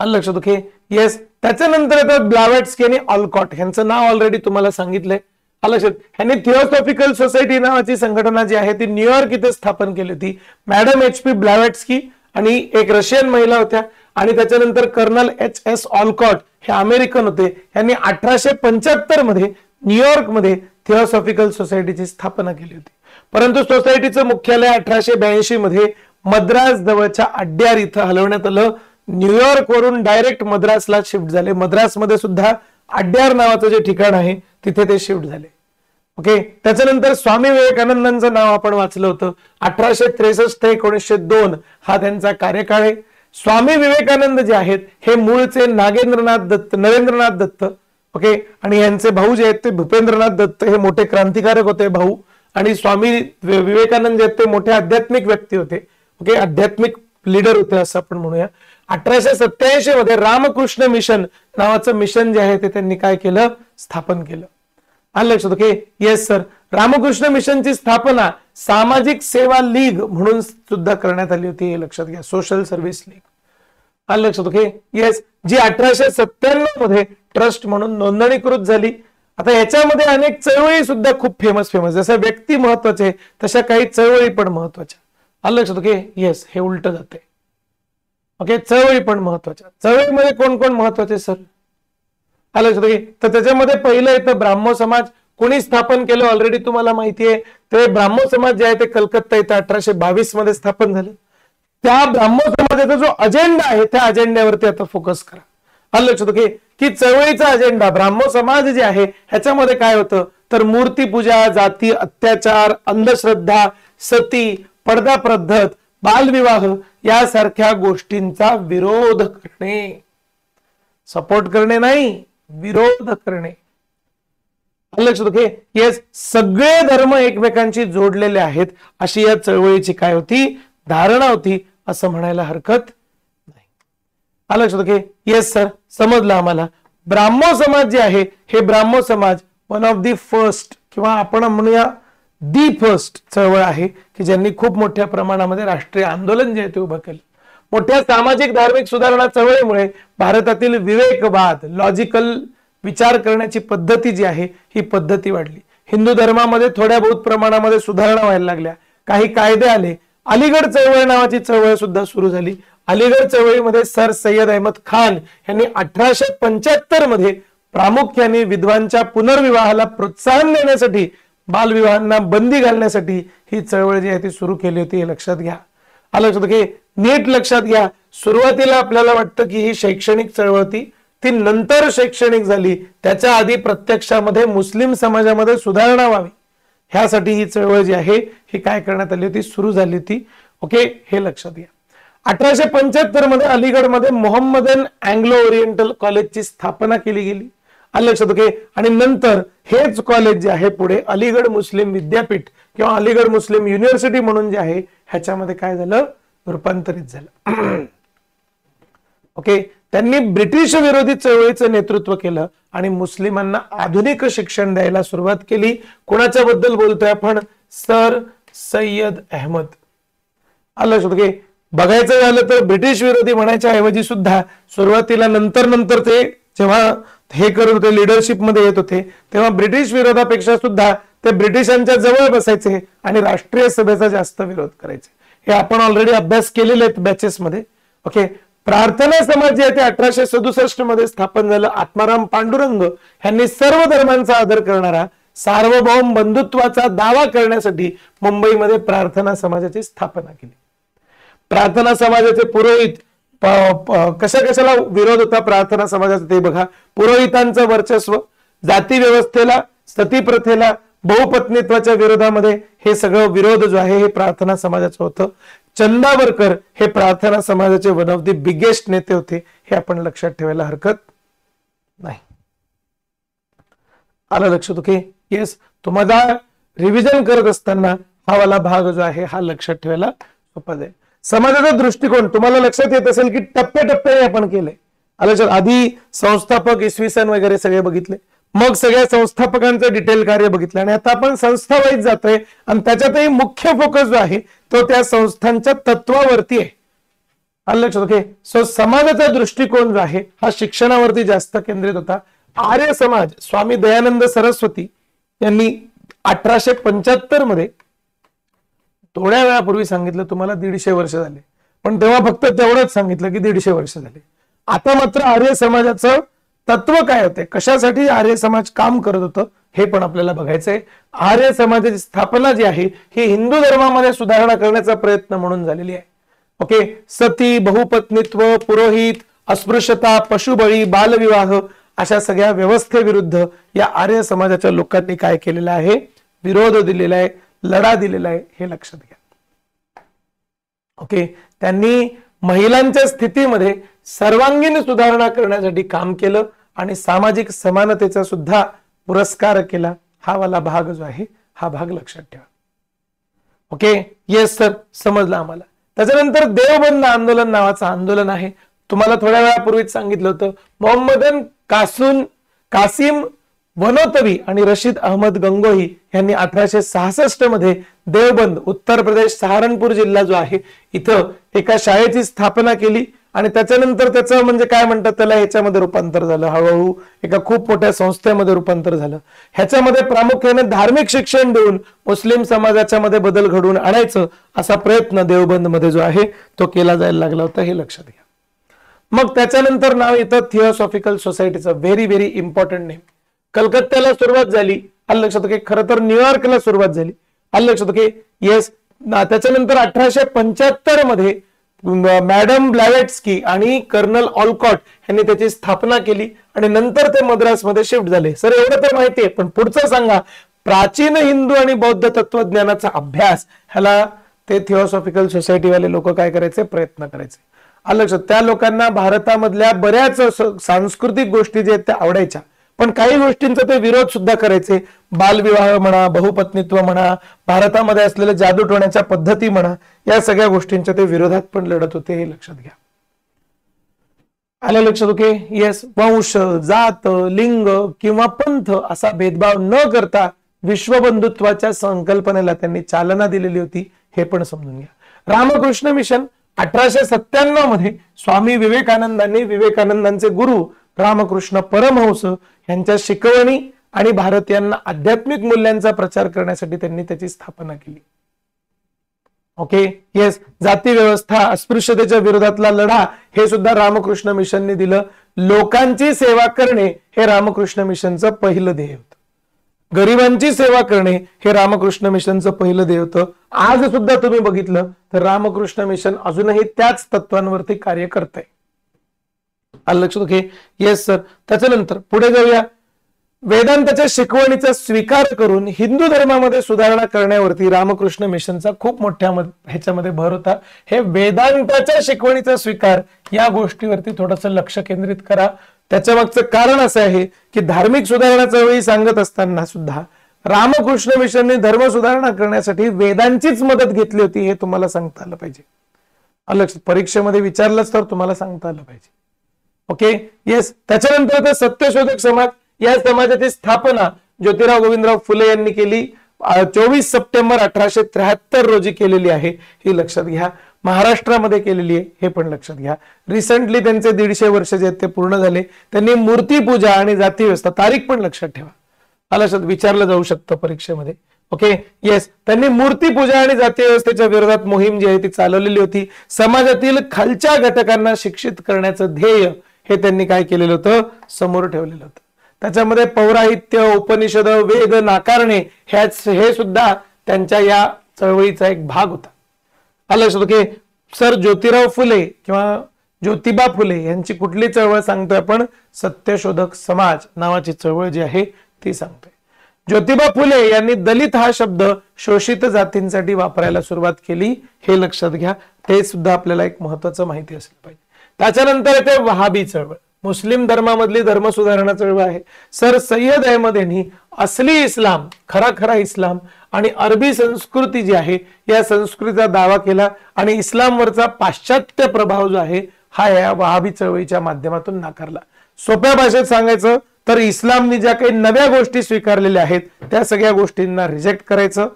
A: लक्षात. Okay, yes. त्याच्यानंतर येतात ब्लॅवॅट्स्की आणि ऑलकॉट. यांचं नाव ऑलरेडी तुम्हाला सांगितलंय. लक्षात. यांनी थिओसॉफिकल सोसायटी नावाची संघटना जी आहे ती न्यूयॉर्क इथे स्थापन केली होती. मॅडम HP ब्लॅवॅट्स्की आणि एक रशियन महिला होत्या, आणि त्याच्यानंतर कर्नल HS ऑलकॉट हे अमेरिकन होते. यांनी 1875 मध्ये न्यूयॉर्क मध्ये थिओसॉफिकल सोसायटीची स्थापना केली होती. परंतु सोसायटीचं मुख्यालय 1882 मध्ये मद्रास जवळच्या अड्यार इथं हलवण्यात आलं. न्यूयॉर्क वरून डायरेक्ट मद्रासला शिफ्ट झाले. मद्रासमध्ये सुद्धा अड्यार नावाचं जे ठिकाण आहे तिथे ते शिफ्ट झाले. ओके, त्याच्यानंतर स्वामी विवेकानंदांचं नाव आपण वाचलं होतं. 1863 ते 1902 हा त्यांचा कार्यकाळ आहे. स्वामी विवेकानंद जे आहेत हे मूळचे नरेंद्रनाथ दत्त ओके, आणि यांचे भाऊ जे आहेत ते भूपेंद्रनाथ दत्त हे मोठे क्रांतिकारक होते भाऊ, आणि स्वामी विवेकानंद जे आहेत ते मोठे आध्यात्मिक व्यक्ती होते. ओके, आध्यात्मिक लीडर होते असं आपण म्हणूया. 1887 मध्ये रामकृष्ण मिशन नावाचं मिशन जे आहे ते त्यांनी काय केलं? स्थापन केलं. आलं लक्षात. Okay, yes sir. रामकृष्ण मिशनची स्थापना सामाजिक सेवा लीग म्हणून सुद्धा करण्यात आली होती, हे लक्षात घ्या. Social service league. आलं लक्षात. Okay, yes. जी 1897 मध्ये ट्रस्ट म्हणून नोंदणीकृत झाली. आता याच्यामध्ये अनेक चळवळी सुद्धा खूप फेमस जसं व्यक्ती महत्वाचे तशा काही चळवळी पण महत्वाच्या. आलं लक्षात. Okay, yes. हे उलट जाते. ओके, चळवळी पण महत्वाच्या. चळवळीमध्ये कोण कोण महत्वाचे सर? आलं लक्षात. ओके, तर त्याच्यामध्ये पहिलं येतं ब्राह्मो समाज. कोणी स्थापन केलं ऑलरेडी तुम्हाला माहिती आहे. ते ब्राह्मो समाज जे आहे ते कलकत्ता इथं 1822 मध्ये स्थापन झालं. त्या ब्राह्मो समाजाचा जो अजेंडा आहे त्या अजेंड्यावरती आता फोकस करा. आलं लक्षात. ओके, की चळवळीचा अजेंडा ब्राह्मो समाज जे आहे ह्याच्यामध्ये काय होतं तर मूर्तीपूजा, जाती अत्याचार, अंधश्रद्धा, सती, पडदा पद्धत, बालविवाह यासारख्या गोष्टींचा विरोध करणे, सपोर्ट करणे नाही, विरोध करणे. लक्षात घे. येस, सगळे धर्म एकमेकांशी जोडलेले आहेत अशी या चळवळीची काय होती, धारणा होती, असं म्हणायला हरकत नाही. लक्षात घे. येस सर, समजलं आम्हाला. ब्राह्मो समाज जे आहे हे ब्राह्मो समाज वन ऑफ दी फर्स्ट किंवा आपण म्हणूया दी फर्स्ट चळवळ आहे की ज्यांनी खूप मोठ्या प्रमाणामध्ये राष्ट्रीय आंदोलन जे आहे ते उभं केलं. मोठ्या सामाजिक धार्मिक सुधारणा चळवळीमुळे भारतातील विवेकवाद, लॉजिकल विचार करण्याची पद्धती जी आहे ही पद्धती वाढली. हिंदू धर्मामध्ये थोड्या बहुत प्रमाणामध्ये सुधारणा व्हायला लागल्या, काही कायदे आले. अलीगड चळवळ नावाची चळवळ सुद्धा सुरू झाली. अलीगड चळवळीमध्ये सर सय्यद अहमद खान यांनी 1875 मध्ये प्रामुख्याने विधवांच्या पुनर्विवाहाला प्रोत्साहन देण्यासाठी, बालविवाहांना बंदी घालण्यासाठी ही चळवळ जी आहे ती सुरू केली होती. हे लक्षात घ्या. लक्षात घे, नीट लक्षात घ्या. सुरुवातीला आपल्याला वाटतं की ही शैक्षणिक चळवळ होती, ती नंतर शैक्षणिक झाली. त्याच्या आधी प्रत्यक्षामध्ये मुस्लिम समाजामध्ये सुधारणा व्हावी ह्यासाठी ही चळवळ जी आहे ही काय करण्यात आली होती, सुरू झाली होती. ओके, हे लक्षात घ्या. 1875 मध्ये अलीगडमध्ये मोहम्मदन अँग्लो ओरिएंटल कॉलेजची स्थापना केली गेली. लक्षात घे. आणि नंतर हेच कॉलेज जे आहे पुढे अलीगड मुस्लिम विद्यापीठ किंवा अलीगड मुस्लिम युनिव्हर्सिटी म्हणून जे आहे ह्याच्यामध्ये काय झालं, रूपांतरित झालं. ओके, त्यांनी ब्रिटिश विरोधी चळवळीचं नेतृत्व केलं आणि मुस्लिमांना आधुनिक शिक्षण द्यायला सुरुवात केली. कोणाच्या बद्दल बोलतोय आपण, सर सय्यद अहमद. लक्षात घे. बघायचं झालं तर ब्रिटिश विरोधी म्हणायच्या ऐवजी सुद्धा सुरुवातीला नंतर ते जेव्हा हे करत होते, लिडरशिप मध्ये येत होते, तेव्हा ब्रिटिश विरोधापेक्षा सुद्धा ते ब्रिटिशांच्या जवळ बसायचे आणि राष्ट्रीय सभेचा जास्त विरोध करायचे. हे आपण ऑलरेडी अभ्यास केलेले आहेत बॅचेस मध्ये. ओके, प्रार्थना समाज जे आहे ते 1867 मध्ये स्थापन झालं. आत्माराम पांडुरंग यांनी सर्व धर्मांचा आदर करणारा सार्वभौम बंधुत्वाचा दावा करण्यासाठी मुंबईमध्ये प्रार्थना समाजाची स्थापना केली. प्रार्थना समाजाचे पुरोहित कशाला विरोध होता प्रार्थना समाजाचा ते बघा. पुरोहितांचं वर्चस्व, जाती व्यवस्थेला, सती प्रथेला, बहुपत्नीत्वाच्या विरोधामध्ये हे सगळं विरोध जो आहे हे प्रार्थना समाजाचं होतं. चंदावरकर हे प्रार्थना समाजाचे वन ऑफ द बिगेस्ट नेते होते. हे आपण लक्षात ठेवायला हरकत नाही. आलं लक्षात? ओके, येस, तुम्हाला रिव्हिजन करत असताना हा वाला भाग जो आहे हा लक्षात ठेवायला सोपा जाईल. समाजाचा दृष्टिकोन तुम्हाला लक्षात येत असेल की टप्प्याटप्प्याने आपण केलंय. आलं, आधी संस्थापक, इसवी सन वगैरे सगळे बघितले, मग सगळ्या संस्थापकांचं डिटेल कार्य बघितलं आणि आता आपण संस्थावाईज जातोय आणि त्याच्यातही मुख्य फोकस जो आहे तो त्या संस्थांच्या तत्वावरती आहे. आलं लक्षात? ओके, सो समाजाचा दृष्टिकोन जो आहे हा शिक्षणावरती जास्त केंद्रित होता. आर्य समाज स्वामी दयानंद सरस्वती यांनी 1875 मध्ये, थोड्या वेळापूर्वी सांगितलं तुम्हाला 150 वर्ष झाले, पण तेव्हा फक्त तेवढंच सांगितलं की 150 वर्ष झाले. आता मात्र आर्य समाजाचं तत्व काय होते, कशासाठी आर्य समाज काम करत होतं हे पण आपल्याला बघायचंय. आर्य समाजाची स्थापना जी आहे ही हिंदू धर्मामध्ये सुधारणा करण्याचा प्रयत्न म्हणून झालेली आहे. ओके, सती, बहुपत्नीत्व, पुरोहित, अस्पृश्यता, पशुबळी, बालविवाह अशा सगळ्या व्यवस्थेविरुद्ध या आर्य समाजाच्या लोकांनी काय केलेलं आहे, विरोध दिलेला आहे, लढा दिलेला आहे, हे लक्षात घ्या. ओके, त्यांनी महिलांच्या स्थितीमध्ये सर्वांगीण सुधारणा करण्यासाठी काम केलं आणि सामाजिक समानतेचा सुद्धा पुरस्कार केला. हा वाला भाग जो आहे हा भाग लक्षात ठेवा. ओके, येस सर, समजलं आम्हाला. त्याच्यानंतर देवबंद आंदोलन नावाचं आंदोलन आहे. तुम्हाला थोड्या वेळापूर्वीच सांगितलं होतं, मोहम्मदन कासिम वनोतवी आणि रशीद अहमद गंगोही यांनी 1866 मध्ये देवबंद, उत्तर प्रदेश, सहारनपूर जिल्हा जो आहे इथं एका शाळेची स्थापना केली आणि त्याच्यानंतर त्याचं म्हणजे काय म्हणतात त्याला, ह्याच्यामध्ये रूपांतर झालं. हळूहळू एका खूप मोठ्या संस्थेमध्ये रूपांतर झालं. ह्याच्यामध्ये प्रामुख्याने धार्मिक शिक्षण देऊन मुस्लिम समाजाच्या मध्ये बदल घडवून आणायचं असा प्रयत्न देवबंद मध्ये जो आहे तो केला जायला लागला होता. हे लक्षात घ्या. मग त्याच्यानंतर नाव येतं थिओसॉफिकल सोसायटीचं. Very very important name. कलकत्त्याला सुरुवात झाली, आलं लक्षात? ओके, खरं तर न्यूयॉर्कला सुरुवात झाली, आलं लक्षात? Okay, yes. त्याच्यानंतर 1875 मध्ये मॅडम ब्लॅवेट्स्की आणि कर्नल ऑलकॉट यांनी त्याची स्थापना केली आणि नंतर ते मद्रासमध्ये शिफ्ट झाले. सर एवढं तर माहिती आहे, पण पुढचं सांगा. प्राचीन हिंदू आणि बौद्ध तत्वज्ञानाचा अभ्यास ह्याला ते थिओसॉफिकल सोसायटीवाले लोक काय करायचे, प्रयत्न करायचे. आलं लक्षात. त्या लोकांना भारतामधल्या बऱ्याच सांस्कृतिक गोष्टी जे आहेत त्या आवडायच्या, पण काही गोष्टींचा ते विरोध सुद्धा करायचे. बालविवाह म्हणा, बहुपत्नीत्व म्हणा, भारतामध्ये असलेल्या जादूटोण्याच्या पद्धती म्हणा, या सगळ्या गोष्टींच्या ते विरोधात पण लढत होते, हे लक्षात घ्या. आलं लक्षात. ओके. येस. वंश, जात, लिंग किंवा पंथ असा भेदभाव न करता विश्वबंधुत्वाच्या संकल्पनेला त्यांनी चालना दिलेली होती, हे पण समजून घ्या. रामकृष्ण मिशन 1897 मध्ये स्वामी विवेकानंदांनी, विवेकानंदांचे गुरु रामकृष्ण परमहंस यांच्या शिकवणी आणि भारतीयांना आध्यात्मिक मूल्यांचा प्रचार करण्यासाठी त्यांनी त्याची स्थापना केली. ओके. येस. जाती व्यवस्था, अस्पृश्यतेच्या विरोधातला लढा हे सुद्धा रामकृष्ण मिशनने दिलं. लोकांची सेवा करणे हे रामकृष्ण मिशनचं पहिलं ध्येय होतं. गरिबांची सेवा करणे हे रामकृष्ण मिशनचं पहिलं ध्येय होतं. आज सुद्धा तुम्ही बघितलं तर रामकृष्ण मिशन अजूनही त्याच तत्वांवरती कार्य करत आहे. आलं लक्षात. ओके. Yes sir. त्याच्यानंतर पुढे जाऊया. वेदांताच्या शिकवणीचा स्वीकार करून हिंदू धर्मामध्ये सुधारणा करण्यावरती रामकृष्ण मिशनचा खूप मोठ्या ह्याच्यामध्ये भर होता. हे वेदांताच्या शिकवणीचा स्वीकार या गोष्टीवरती थोडंसं लक्ष केंद्रित करा. त्याच्या मागचं कारण असं आहे की धार्मिक सुधारणा चळवळी सांगत असताना सुद्धा रामकृष्ण मिशनने धर्म सुधारणा करण्यासाठी वेदांचीच मदत घेतली होती, हे तुम्हाला सांगता आलं पाहिजे. लक्षात. परीक्षेमध्ये विचारलंच तर तुम्हाला सांगता आलं पाहिजे. ओके. येस. त्याच्यानंतर ते सत्यशोधक समाज, या समाजाची स्थापना ज्योतिराव गोविंदराव फुले यांनी केली. 24 सप्टेंबर 1873 रोजी केलेली आहे, ही लक्षात घ्या. महाराष्ट्रामध्ये केलेली आहे, हे पण लक्षात घ्या. रिसेंटली त्यांचे 150 वर्ष जे आहेत ते पूर्ण झाले. त्यांनी मूर्तीपूजा आणि जाती व्यवस्था, तारीख पण लक्षात ठेवा, लक्षात विचारलं जाऊ शकतं परीक्षेमध्ये. ओके. येस. त्यांनी मूर्तीपूजा आणि जाती व्यवस्थेच्या विरोधात मोहीम जी आहे ती चालवलेली होती. समाजातील खालच्या घटकांना शिक्षित करण्याचं ध्येय हे त्यांनी काय केलेलं होतं, समोर ठेवलेलं होतं. त्याच्यामध्ये पौराहित्य, उपनिषद, वेद नाकारणे हे सुद्धा त्यांच्या या चळवळीचा एक भाग होता. आलं की सर. ज्योतिराव फुले किंवा ज्योतिबा फुले यांची कुठली चळवळ सांगतोय आपण, सत्यशोधक समाज नावाची चळवळ जी आहे ती सांगतोय. ज्योतिबा फुले यांनी दलित हा शब्द शोषित जातींसाठी वापरायला सुरुवात केली, हे लक्षात घ्या. ते सुद्धा आपल्याला एक महत्वाचं माहिती असलं पाहिजे. त्याच्यानंतर येते वहाबी चळवळ, मुस्लिम धर्मामधली धर्म सुधारणा चळवळ आहे. सर सय्यद अहमद यांनी असली इस्लाम, खरा इस्लाम आणि अरबी संस्कृती जी आहे या संस्कृतीचा दावा केला आणि इस्लामवरचा पाश्चात्य प्रभाव जो आहे हा या वहाबी चळवळीच्या माध्यमातून नाकारला. सोप्या भाषेत सांगायचं तर इस्लामने ज्या काही नव्या गोष्टी स्वीकारलेल्या आहेत त्या सगळ्या गोष्टींना रिजेक्ट करायचं,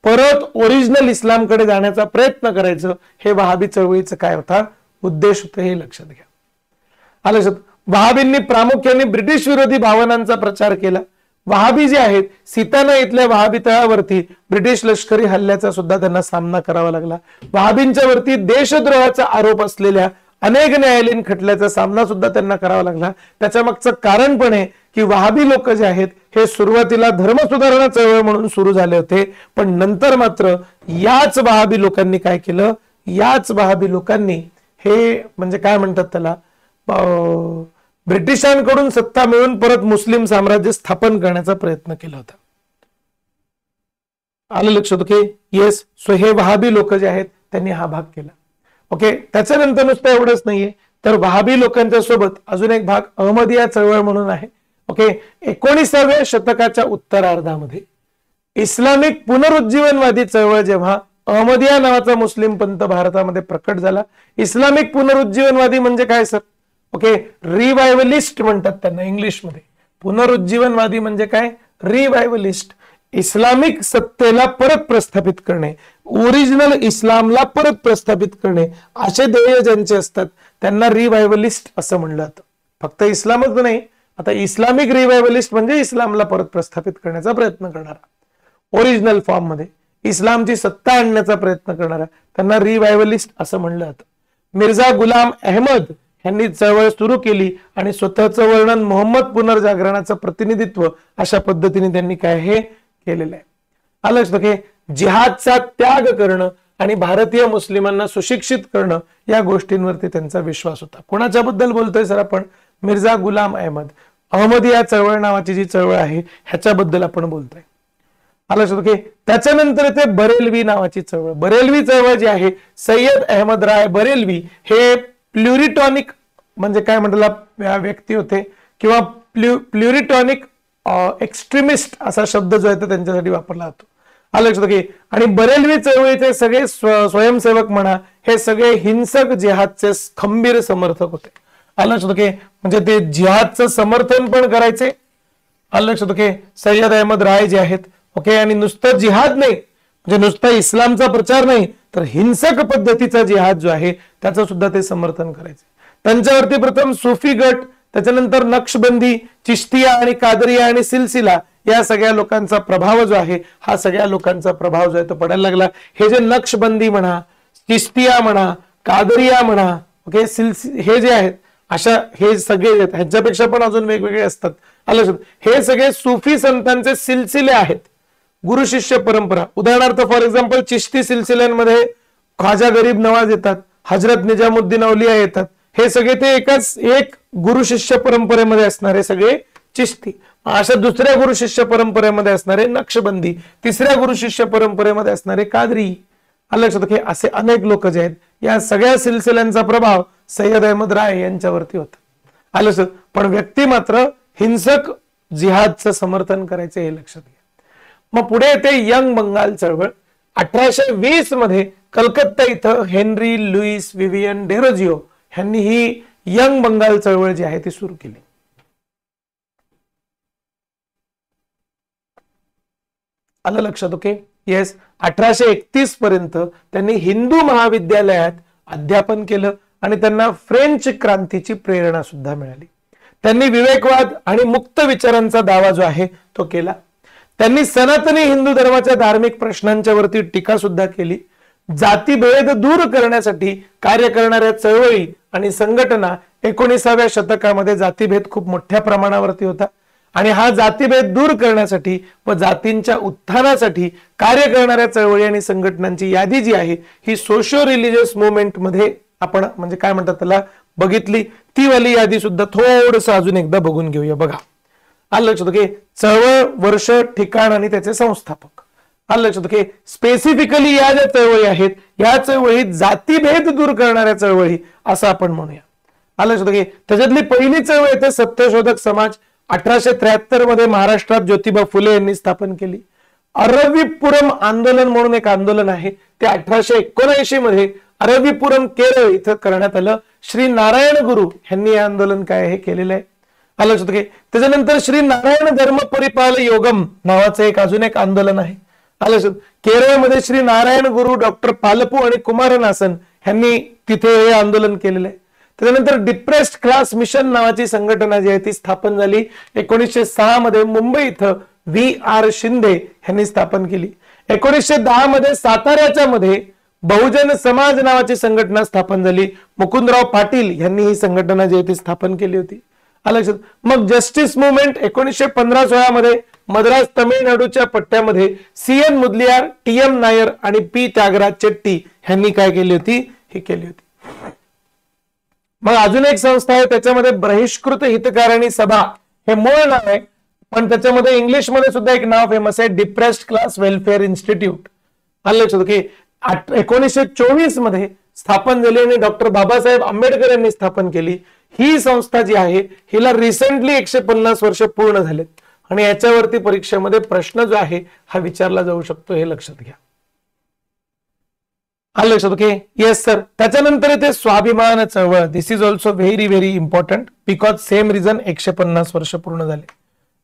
A: परत ओरिजिनल इस्लामकडे जाण्याचा प्रयत्न करायचं, हे वहाबी चळवळीचं काय होता, उद्देश होता, हे लक्षात घ्या. आलं लक्षात. वहाबींनी प्रामुख्याने ब्रिटिश विरोधी भावनांचा प्रचार केला. वहाबी जे आहेत सीताना इथल्या वहाबी तळावरती ब्रिटिश लष्करी हल्ल्याचा सुद्धा त्यांना सामना करावा लागला. वहाबींच्या वरती देशद्रोहाचा आरोप असलेल्या अनेक न्यायालयीन खटल्याचा सामना सुद्धा त्यांना करावा लागला. त्याच्या मागचं कारण पण आहे की वहाबी लोक जे आहेत हे सुरुवातीला धर्म सुधारणा चळवळ म्हणून सुरू झाले होते, पण नंतर मात्र याच वहाबी लोकांनी काय केलं, याच वहाबी लोकांनी हे म्हणजे काय म्हणतात त्याला, ब्रिटिशांकडून सत्ता मिळवून परत मुस्लिम साम्राज्य स्थापन करण्याचा प्रयत्न केला होता. आलं लक्षात. ओके. येस. सो हे वहाबी लोक जे आहेत त्यांनी हा भाग केला. ओके. त्याच्यानंतर नुसतं एवढंच नाहीये तर वहाबी लोकांच्या सोबत अजून एक भाग अहमदिया चळवळ म्हणून आहे. ओके. 19व्या शतकाच्या उत्तरार्धामध्ये इस्लामिक पुनरुज्जीवनवादी चळवळ जेव्हा अहमदिया नावाचा मुस्लिम पंथ भारतामध्ये प्रकट झाला. इस्लामिक पुनरुज्जीवनवादी म्हणजे काय सर, ओके, रिवायवलिस्ट म्हणतात त्यांना इंग्लिशमध्ये. पुनरुज्जीवनवादी म्हणजे काय, रिवायवलिस्ट. इस्लामिक सत्तेला परत प्रस्थापित करणे, ओरिजिनल इस्लामला परत प्रस्थापित करणे असे ध्येय ज्यांचे असतात त्यांना रिवायवलिस्ट असं म्हणलं जातं. फक्त इस्लामच नाही, आता इस्लामिक रिवायवलिस्ट म्हणजे इस्लामला परत प्रस्थापित करण्याचा प्रयत्न करणारा, ओरिजिनल फॉर्म मध्ये इस्लामची सत्ता आणण्याचा प्रयत्न करणारा त्यांना रिवायवलिस्ट असं म्हणलं जातं. मिर्झा गुलाम अहमद यांनी चळवळ सुरू केली आणि स्वतःचं वर्णन मोहम्मद पुनर्जागरणाचं प्रतिनिधित्व अशा पद्धतीने त्यांनी काय हे केलेलं आहे. आलं लक्षात. जिहादचा त्याग करणं आणि भारतीय मुस्लिमांना सुशिक्षित करणं या गोष्टींवरती त्यांचा विश्वास होता. कोणाच्या बद्दल बोलतोय सर आपण, मिर्झा गुलाम अहमद. अहमदिया चळवळ नावाची जी चळवळ आहे ह्याच्याबद्दल आपण बोलतोय. आलं लक्षात. ओके, त्याच्यानंतर येते बरेलवी नावाची चळवळ. बरेलवी चळवळ जी आहे, सय्यद अहमद राय बरेलवी हे प्लुरिटॉनिक म्हणजे काय म्हणतात व्यक्ती होते, किंवा प्लुरिटॉनिक एक्स्ट्रीमिस्ट असा शब्द जो आहे तो त्यांच्यासाठी वापरला जातो. आलं लक्षात. ओके, आणि बरेलवी चळवळीचे सगळे स्वयंसेवक म्हणा, हे सगळे हिंसक जिहादचे खंबीर समर्थक होते. आलं लक्षात. ओके, म्हणजे ते जिहादचं समर्थन पण करायचे. आलं लक्षात. ओके, सय्यद अहमद राय जे आहेत. ओके, आणि नुसतं जिहाद नाही, म्हणजे नुसता इस्लामचा प्रचार नाही, तर हिंसक पद्धतीचा जिहाद जो आहे त्याचं सुद्धा ते समर्थन करायचे. त्यांच्यावरती प्रथम सुफी गट, त्याच्यानंतर नक्षबंदी, चिश्तिया आणि कादरिया आणि सिलसिला या सगळ्या लोकांचा प्रभाव जो आहे, हा सगळ्या लोकांचा प्रभाव जो आहे तो पडायला लागला. हे जे नक्षबंदी म्हणा, चिश्तिया म्हणा, कादरिया म्हणा, ओके, हे जे आहेत अशा हे सगळे ह्यांच्यापेक्षा पण अजून वेगवेगळे असतात. आलं, हे सगळे सुफी संतांचे सिलसिले आहेत, गुरु शिष्य परंपरा. उदाहरणार्थ फॉर एक्झाम्पल चिश्ती सिलसिल्यांमध्ये ख्वाजा गरीब नवाज येतात, हजरत निजामुद्दीन औलिया येतात. हे सगळे ते एक गुरु शिष्य परंपरेमध्ये असणारे सगळे चिश्ती. अशा दुसऱ्या गुरु शिष्य परंपरेमध्ये असणारे नक्षबंदी, तिसऱ्या गुरु शिष्य परंपरेमध्ये असणारे कादरी. आलं लक्षात. असे अनेक लोक जे आहेत, या सगळ्या सिलसिल्यांचा प्रभाव सय्यद अहमद राय यांच्यावरती होता. आलं लक्षात. पण व्यक्ती मात्र हिंसक जिहादचं समर्थन करायचे, हे लक्षात घ्या. मग पुढे येते यंग बंगाल चळवळ. 1820 मध्ये कलकत्ता इथं हेनरी लुईस विवियन डेरोजिओ यांनी ही यंग बंगाल चळवळ जी आहे ती सुरू केली. आलं लक्षात. Okay, yes. 1831 पर्यंत त्यांनी हिंदू महाविद्यालयात अध्यापन केलं आणि त्यांना फ्रेंच क्रांतीची प्रेरणा सुद्धा मिळाली. त्यांनी विवेकवाद आणि मुक्त विचारांचा दावा जो आहे तो केला. त्यांनी सनातनी हिंदू धर्माच्या धार्मिक प्रश्नांच्या वरती टीका सुद्धा केली. जातीभेद दूर करण्यासाठी कार्य करणाऱ्या चळवळी आणि संघटना 19व्या शतकामध्ये जातीभेद खूप मोठ्या प्रमाणावरती होता, आणि हा जातीभेद दूर करण्यासाठी व जातींच्या उत्थानासाठी कार्य करणाऱ्या चळवळी आणि संघटनांची यादी जी आहे ही सोशिओ रिलिजियस मुवमेंट मध्ये आपण म्हणजे काय म्हणतात त्याला बघितली. ती वाली यादी सुद्धा थोडस अजून एकदा बघून घेऊया. बघा, आलं लक्षात. ओके, चळवळ, वर्ष, ठिकाण आणि त्याचे संस्थापक. आलं लक्षात. ओके, स्पेसिफिकली या ज्या चळवळी आहेत, या चळवळीत जातीभेद दूर करणाऱ्या चळवळी असं आपण म्हणूया. आलं लक्षात. ओके, त्याच्यातली पहिली चळवळ येते सत्यशोधक समाज. 1873 मध्ये महाराष्ट्रात ज्योतिबा फुले यांनी स्थापन केली. अरविपुरम आंदोलन म्हणून एक आंदोलन आहे, ते 1879 मध्ये अरविपुरम केरळ इथं करण्यात आलं. श्री नारायण गुरु यांनी हे आंदोलन काय आहे केलेलं आहे. आलं लक्षात. ओके, त्याच्यानंतर श्री नारायण धर्म परिपाल योगम नावाचं एक अजून एक आंदोलन आहे. आलं लक्षात. केरळमध्ये श्री नारायण गुरु, डॉक्टर पालपू आणि कुमारनासन यांनी तिथे हे आंदोलन केलेलं आहे. त्याच्यानंतर डिप्रेस्ड क्लास मिशन नावाची संघटना जी आहे ती स्थापन झाली 1906 मध्ये मुंबई इथं V.R. शिंदे यांनी स्थापन केली. 1910 मध्ये साताऱ्याच्या मध्ये बहुजन समाज नावाची संघटना स्थापन झाली. मुकुंदराव पाटील यांनी ही संघटना जी आहे ती स्थापन केली होती. आलं लक्षात. मग जस्टिस मुवमेंट 1915-16 मध्ये मद्रास तमिळनाडूच्या पट्ट्यामध्ये CN मुदलियार, TM नायर आणि P त्यागराज चेट्टी यांनी काय केली होती, ही केली होती. मग अजून एक संस्था आहे, त्याच्यामध्ये बहिष्कृत हितकारिणी सभा हे मूळ नाव आहे, पण त्याच्यामध्ये इंग्लिश मध्ये सुद्धा एक नाव फेमस आहे, डिप्रेस्ड क्लास वेलफेअर इन्स्टिट्यूट. आलं लक्षात. ओके, 1924 मध्ये स्थापन झाली आणि डॉक्टर बाबासाहेब आंबेडकर यांनी स्थापन केली. ही संस्था जी आहे हिला रिसेंटली 150 वर्ष पूर्ण झालेत, आणि याच्यावरती परीक्षेमध्ये प्रश्न जो आहे हा विचारला जाऊ शकतो, हे लक्षात घ्या. आलं लक्षात. Okay, yes sir. त्याच्यानंतर येते स्वाभिमान चळवळ. This is also very very important because same reason 150 वर्ष पूर्ण झाले.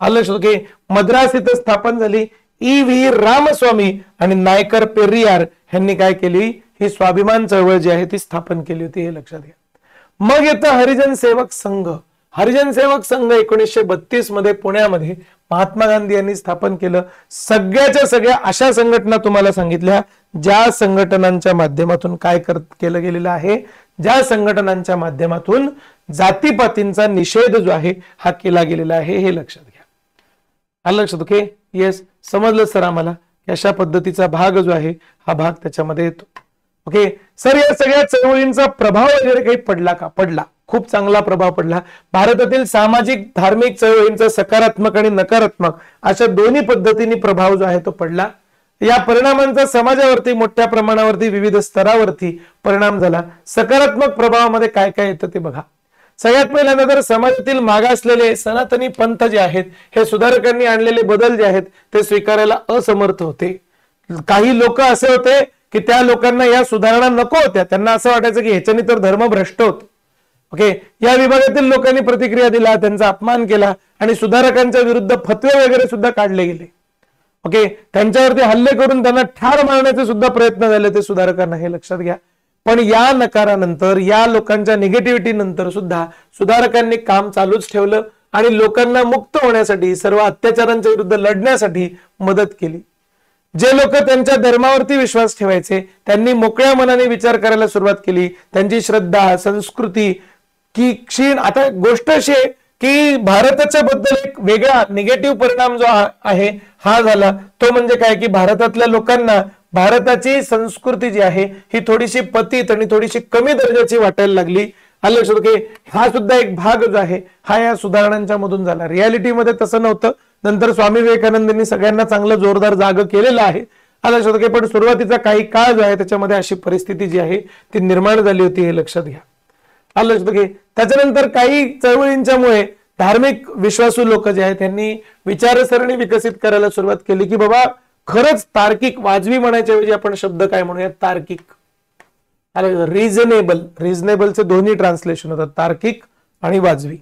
A: आलं लक्षात. ओके, मद्रास इथं स्थापन झाली. E.V. रामस्वामी आणि नायकर पेरियार यांनी काय केली, ही स्वाभिमान चळवळ जी आहे ती स्थापन केली होती, हे लक्षात घ्या. मग येतं हरिजन सेवक संघ. हरिजन सेवक संघ 1932 मध्ये पुण्यामध्ये महात्मा गांधी यांनी स्थापन केलं. सगळ्याच्या सगळ्या अशा संघटना तुम्हाला सांगितल्या ज्या संघटनांच्या माध्यमातून काय केलं गेलेलं आहे, ज्या संघटनांच्या माध्यमातून जातीपातींचा निषेध जो आहे हा केला गेलेला आहे, हे लक्षात घ्या. आलं लक्षात. ओके, येस, समजलं सर आम्हाला. अशा पद्धतीचा भाग जो आहे हा भाग त्याच्यामध्ये येतो. ओके सर, या सगळ्या चळवळींचा प्रभाव वगैरे काही पडला का? पडला. खूप चांगला प्रभाव पडला. भारतातील सामाजिक धार्मिक चळवळींचा सकारात्मक आणि नकारात्मक अशा दोन्ही पद्धतीने प्रभाव जो आहे तो पडला. या परिणामांचा समाजावरती मोठ्या प्रमाणावरती विविध स्तरावरती परिणाम झाला. सकारात्मक प्रभावामध्ये काय काय येतं ते बघा. सगळ्यात पहिल्यांदा तर समाजातील मागासलेले सनातनी पंथ जे आहेत हे सुधारकांनी आणलेले बदल जे आहेत ते स्वीकारायला असमर्थ होते. काही लोक असे होते की त्या लोकांना या सुधारणा नको होत्या. त्यांना असं वाटायचं की ह्याच्याने तर धर्म भ्रष्ट होतो. ओके, या विभागातील लोकांनी प्रतिक्रिया दिला, त्यांचा अपमान केला आणि सुधारकांच्या विरुद्ध फतवे वगैरे सुद्धा काढले गेले. ओके, त्यांच्यावरती हल्ले करून त्यांना ठार मारण्याचे सुद्धा प्रयत्न झाले ते सुधारकांना, हे लक्षात घ्या. पण या नकारानंतर, या लोकांच्या निगेटिव्हिटी नंतर सुद्धा सुधारकांनी काम चालूच ठेवलं आणि लोकांना मुक्त होण्यासाठी, सर्व अत्याचारांच्या विरुद्ध लढण्यासाठी मदत केली. जे लोक त्यांच्या धर्मावरती विश्वास ठेवायचे त्यांनी मोकळ्या मनाने विचार करायला सुरुवात केली. त्यांची श्रद्धा, संस्कृती की क्षीण. आता गोष्ट अशी आहे की भारताच्या बद्दल एक वेगळा निगेटिव्ह परिणाम जो आहे हा झाला, तो म्हणजे काय की भारतातल्या लोकांना भारताची संस्कृती जी आहे ही थोडीशी पतित आणि थोडीशी कमी दर्जाची वाटायला लागली. आलं लक्षात की हा सुद्धा एक भाग जो आहे हा या सुधारणांच्या मधून झाला. रियालिटीमध्ये तसं नव्हतं. नंतर स्वामी विवेकानंदांनी सगळ्यांना चांगलं जोरदार जाग केलेलं आहे. आलं लक्षात की पण सुरुवातीचा काही काळ जो आहे त्याच्यामध्ये अशी परिस्थिती जी आहे ती निर्माण झाली होती, हे लक्षात घ्या. आलं लक्षात की त्याच्यानंतर काही चळवळींच्यामुळे धार्मिक विश्वासू लोक जे आहेत त्यांनी विचारसरणी विकसित करायला सुरुवात केली की बाबा खरंच तार्किक, वाजवी म्हणायच्या ऐवजी आपण शब्द काय म्हणूया, तार्किक. रिझनेबल, रिझनेबलचे दोन्ही ट्रान्सलेशन होतात, तार्किक आणि वाजवी.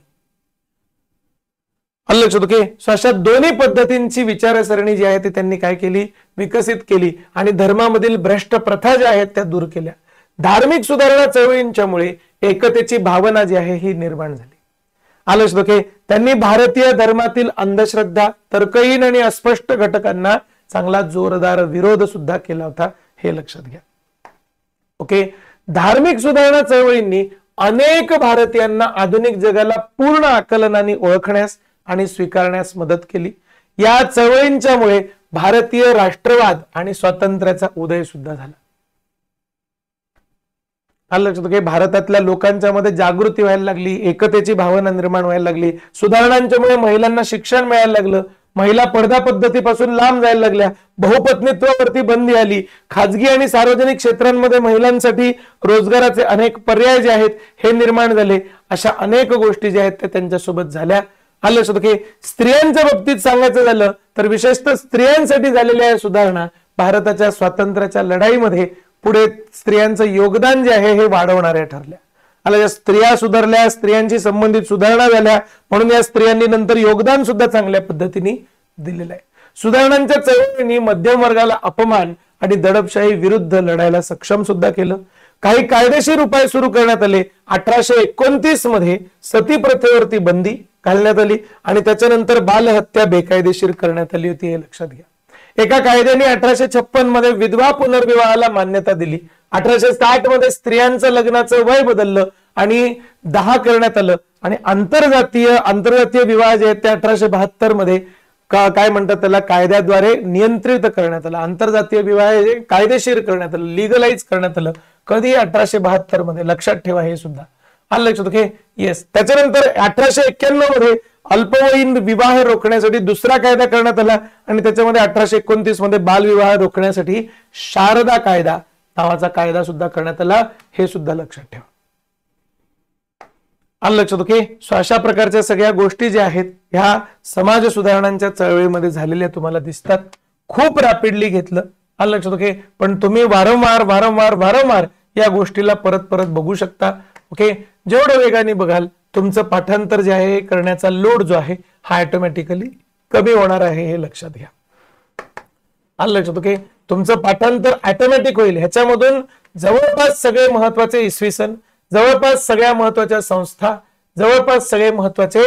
A: लक्षात ओके. अशा दोन्ही पद्धतींची विचारसरणी जी आहे ती त्यांनी काय केली, विकसित केली आणि धर्मामधील भ्रष्ट प्रथा ज्या आहेत त्या दूर केल्या. धार्मिक सुधारणा चळवळींच्यामुळे एकतेची भावना जी आहे ही निर्माण झाली. लक्षात ओके. त्यांनी भारतीय धर्मातील अंधश्रद्धा, तर्कहीन आणि अस्पष्ट घटकांना चांगला जोरदार विरोध सुद्धा केला होता, हे लक्षात घ्या. ओके. धार्मिक सुधारणा चळवळींनी अनेक भारतीयांना आधुनिक जगाला पूर्ण आकलनाने ओळखण्यास आणि स्वीकारण्यास मदत केली. या चळवळींच्यामुळे भारतीय राष्ट्रवाद आणि स्वातंत्र्याचा उदय सुद्धा झाला. लक्षात घ्या. भारतातल्या लोकांच्या मध्ये जागृती व्हायला लागली, एकतेची भावना निर्माण व्हायला लागली. सुधारणांच्यामुळे महिलांना शिक्षण मिळायला लागलं, महिला पडदा पद्धतीपासून लांब जायला लागल्या, बहुपत्नीत्वावरती बंदी आली, खाजगी आणि सार्वजनिक क्षेत्रांमध्ये महिलांसाठी रोजगाराचे अनेक पर्याय जे आहेत हे निर्माण झाले. अशा अनेक गोष्टी ज्या आहेत त्या त्यांच्यासोबत झाल्या. लक्षात घ्या. स्त्रियांच्या बाबतीत सांगायचं झालं तर विशेषतः स्त्रियांसाठी झालेल्या या सुधारणा भारताच्या स्वातंत्र्याच्या लढाईमध्ये पुढे स्त्रियांचं योगदान जे आहे हे वाढवणाऱ्या ठरल्या. या स्त्रिया सुधारल्या, स्त्रियांशी संबंधित सुधारणा झाल्या, म्हणून या स्त्रियांनी नंतर योगदान सुद्धा चांगल्या पद्धतीने दिलेलं आहे. सुधारणांच्या चळवळींनी मध्यम वर्गाला अपमान आणि दडपशाही विरुद्ध लढायला सक्षम सुद्धा केलं. काही कायदेशीर उपाय सुरू करण्यात आले. 1829 मध्ये सती प्रथेवरती बंदी घालण्यात आली आणि त्याच्यानंतर बालहत्या बेकायदेशीर करण्यात आली होती, हे लक्षात घ्या. एका कायद्याने 1856 मध्ये विधवा पुनर्विवाहाला मान्यता दिली. 1860 मध्ये स्त्रियांचं लग्नाचं वय बदललं आणि 10 करण्यात आलं आणि आंतरजातीय विवाह जे आहेत ते 1872 मध्ये काय म्हणतात त्याला, कायद्याद्वारे नियंत्रित करण्यात आलं. आंतरजातीय विवाह कायदेशीर करण्यात आलं, लिगलाइज करण्यात आलं. कधी? 1872 मध्ये. लक्षात ठेवा हे सुद्धा. आलं लक्षात. ओके. येस. त्याच्यानंतर 1891 मध्ये अल्पवयीन विवाह रोखण्यासाठी दुसरा कायदा करण्यात आला आणि त्याच्यामध्ये 1829 मध्ये बालविवाह रोखण्यासाठी शारदा कायदा नावाचा कायदा सुद्धा करण्यात आला, हे सुद्धा लक्षात ठेवा. आलं लक्षात. ओके. सो अशा प्रकारच्या सगळ्या गोष्टी ज्या आहेत ह्या समाज सुधारणांच्या चळवळीमध्ये झालेल्या तुम्हाला दिसतात. खूप रॅपिडली घेतलं. आलं लक्षात. ओके. पण तुम्ही वारंवार या गोष्टीला परत परत बघू शकता. ओके. जेवढं वेगाने बघाल तुमचं पाठांतर जे आहे करण्याचा लोड जो आहे हा ऑटोमॅटिकली कमी होणार आहे, हे लक्षात घ्या. आलं लक्षात. ओके. तुमचं पाठांतर ऑटोमॅटिक होईल. ह्याच्यामधून जवळपास सगळे महत्वाचे इसवी सन, जवळपास सगळ्या महत्वाच्या संस्था, जवळपास सगळे महत्वाचे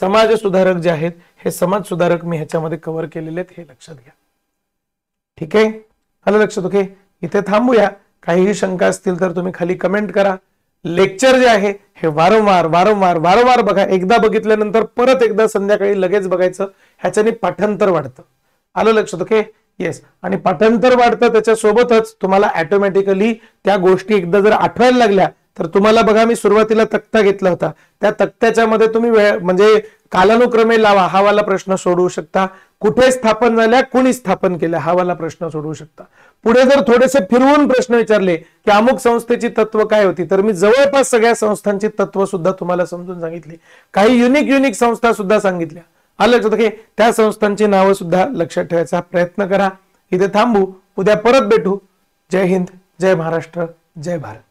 A: समाज सुधारक जे आहेत हे समाज सुधारक मी ह्याच्यामध्ये कव्हर केलेले आहेत, हे लक्षात घ्या. ठीक आहे. आलं लक्षात. ओके. इथे थांबूया. काहीही शंका असतील तर तुम्ही खाली कमेंट करा. लेक्चर जे आहे हे वारंवार बघा. एकदा बघितल्यानंतर परत एकदा संध्याकाळी लगेच बघायचं. ह्याच्याने पाठांतर वाढतं. आलं लक्षात. ओके. येस. आणि पाठांतर वाढतं त्याच्यासोबतच तुम्हाला ऑटोमॅटिकली त्या गोष्टी एकदा जर आठवायला लागल्या तर तुम्हाला बघा मी सुरुवातीला तक्ता घेतला होता, त्या तक्त्याच्या मध्ये तुम्ही म्हणजे कालानुक्रमे लावा हा वाला प्रश्न सोडवू शकता, कुठे स्थापन झाल्या, कुणी स्थापन केल्या हा वाला प्रश्न सोडवू शकता. पुढे जर थोडेसे फिरवून प्रश्न विचारले की अमुक संस्थेची तत्व काय होती, तर मी जवळपास सगळ्या संस्थांची तत्व सुद्धा तुम्हाला समजून सांगितली, काही युनिक संस्था सुद्धा सांगितल्या. आलं लक्षात की त्या संस्थांची नावं सुद्धा लक्षात ठेवायचा प्रयत्न करा. इथे थांबू, उद्या परत भेटू. जय हिंद, जय महाराष्ट्र, जय भारत.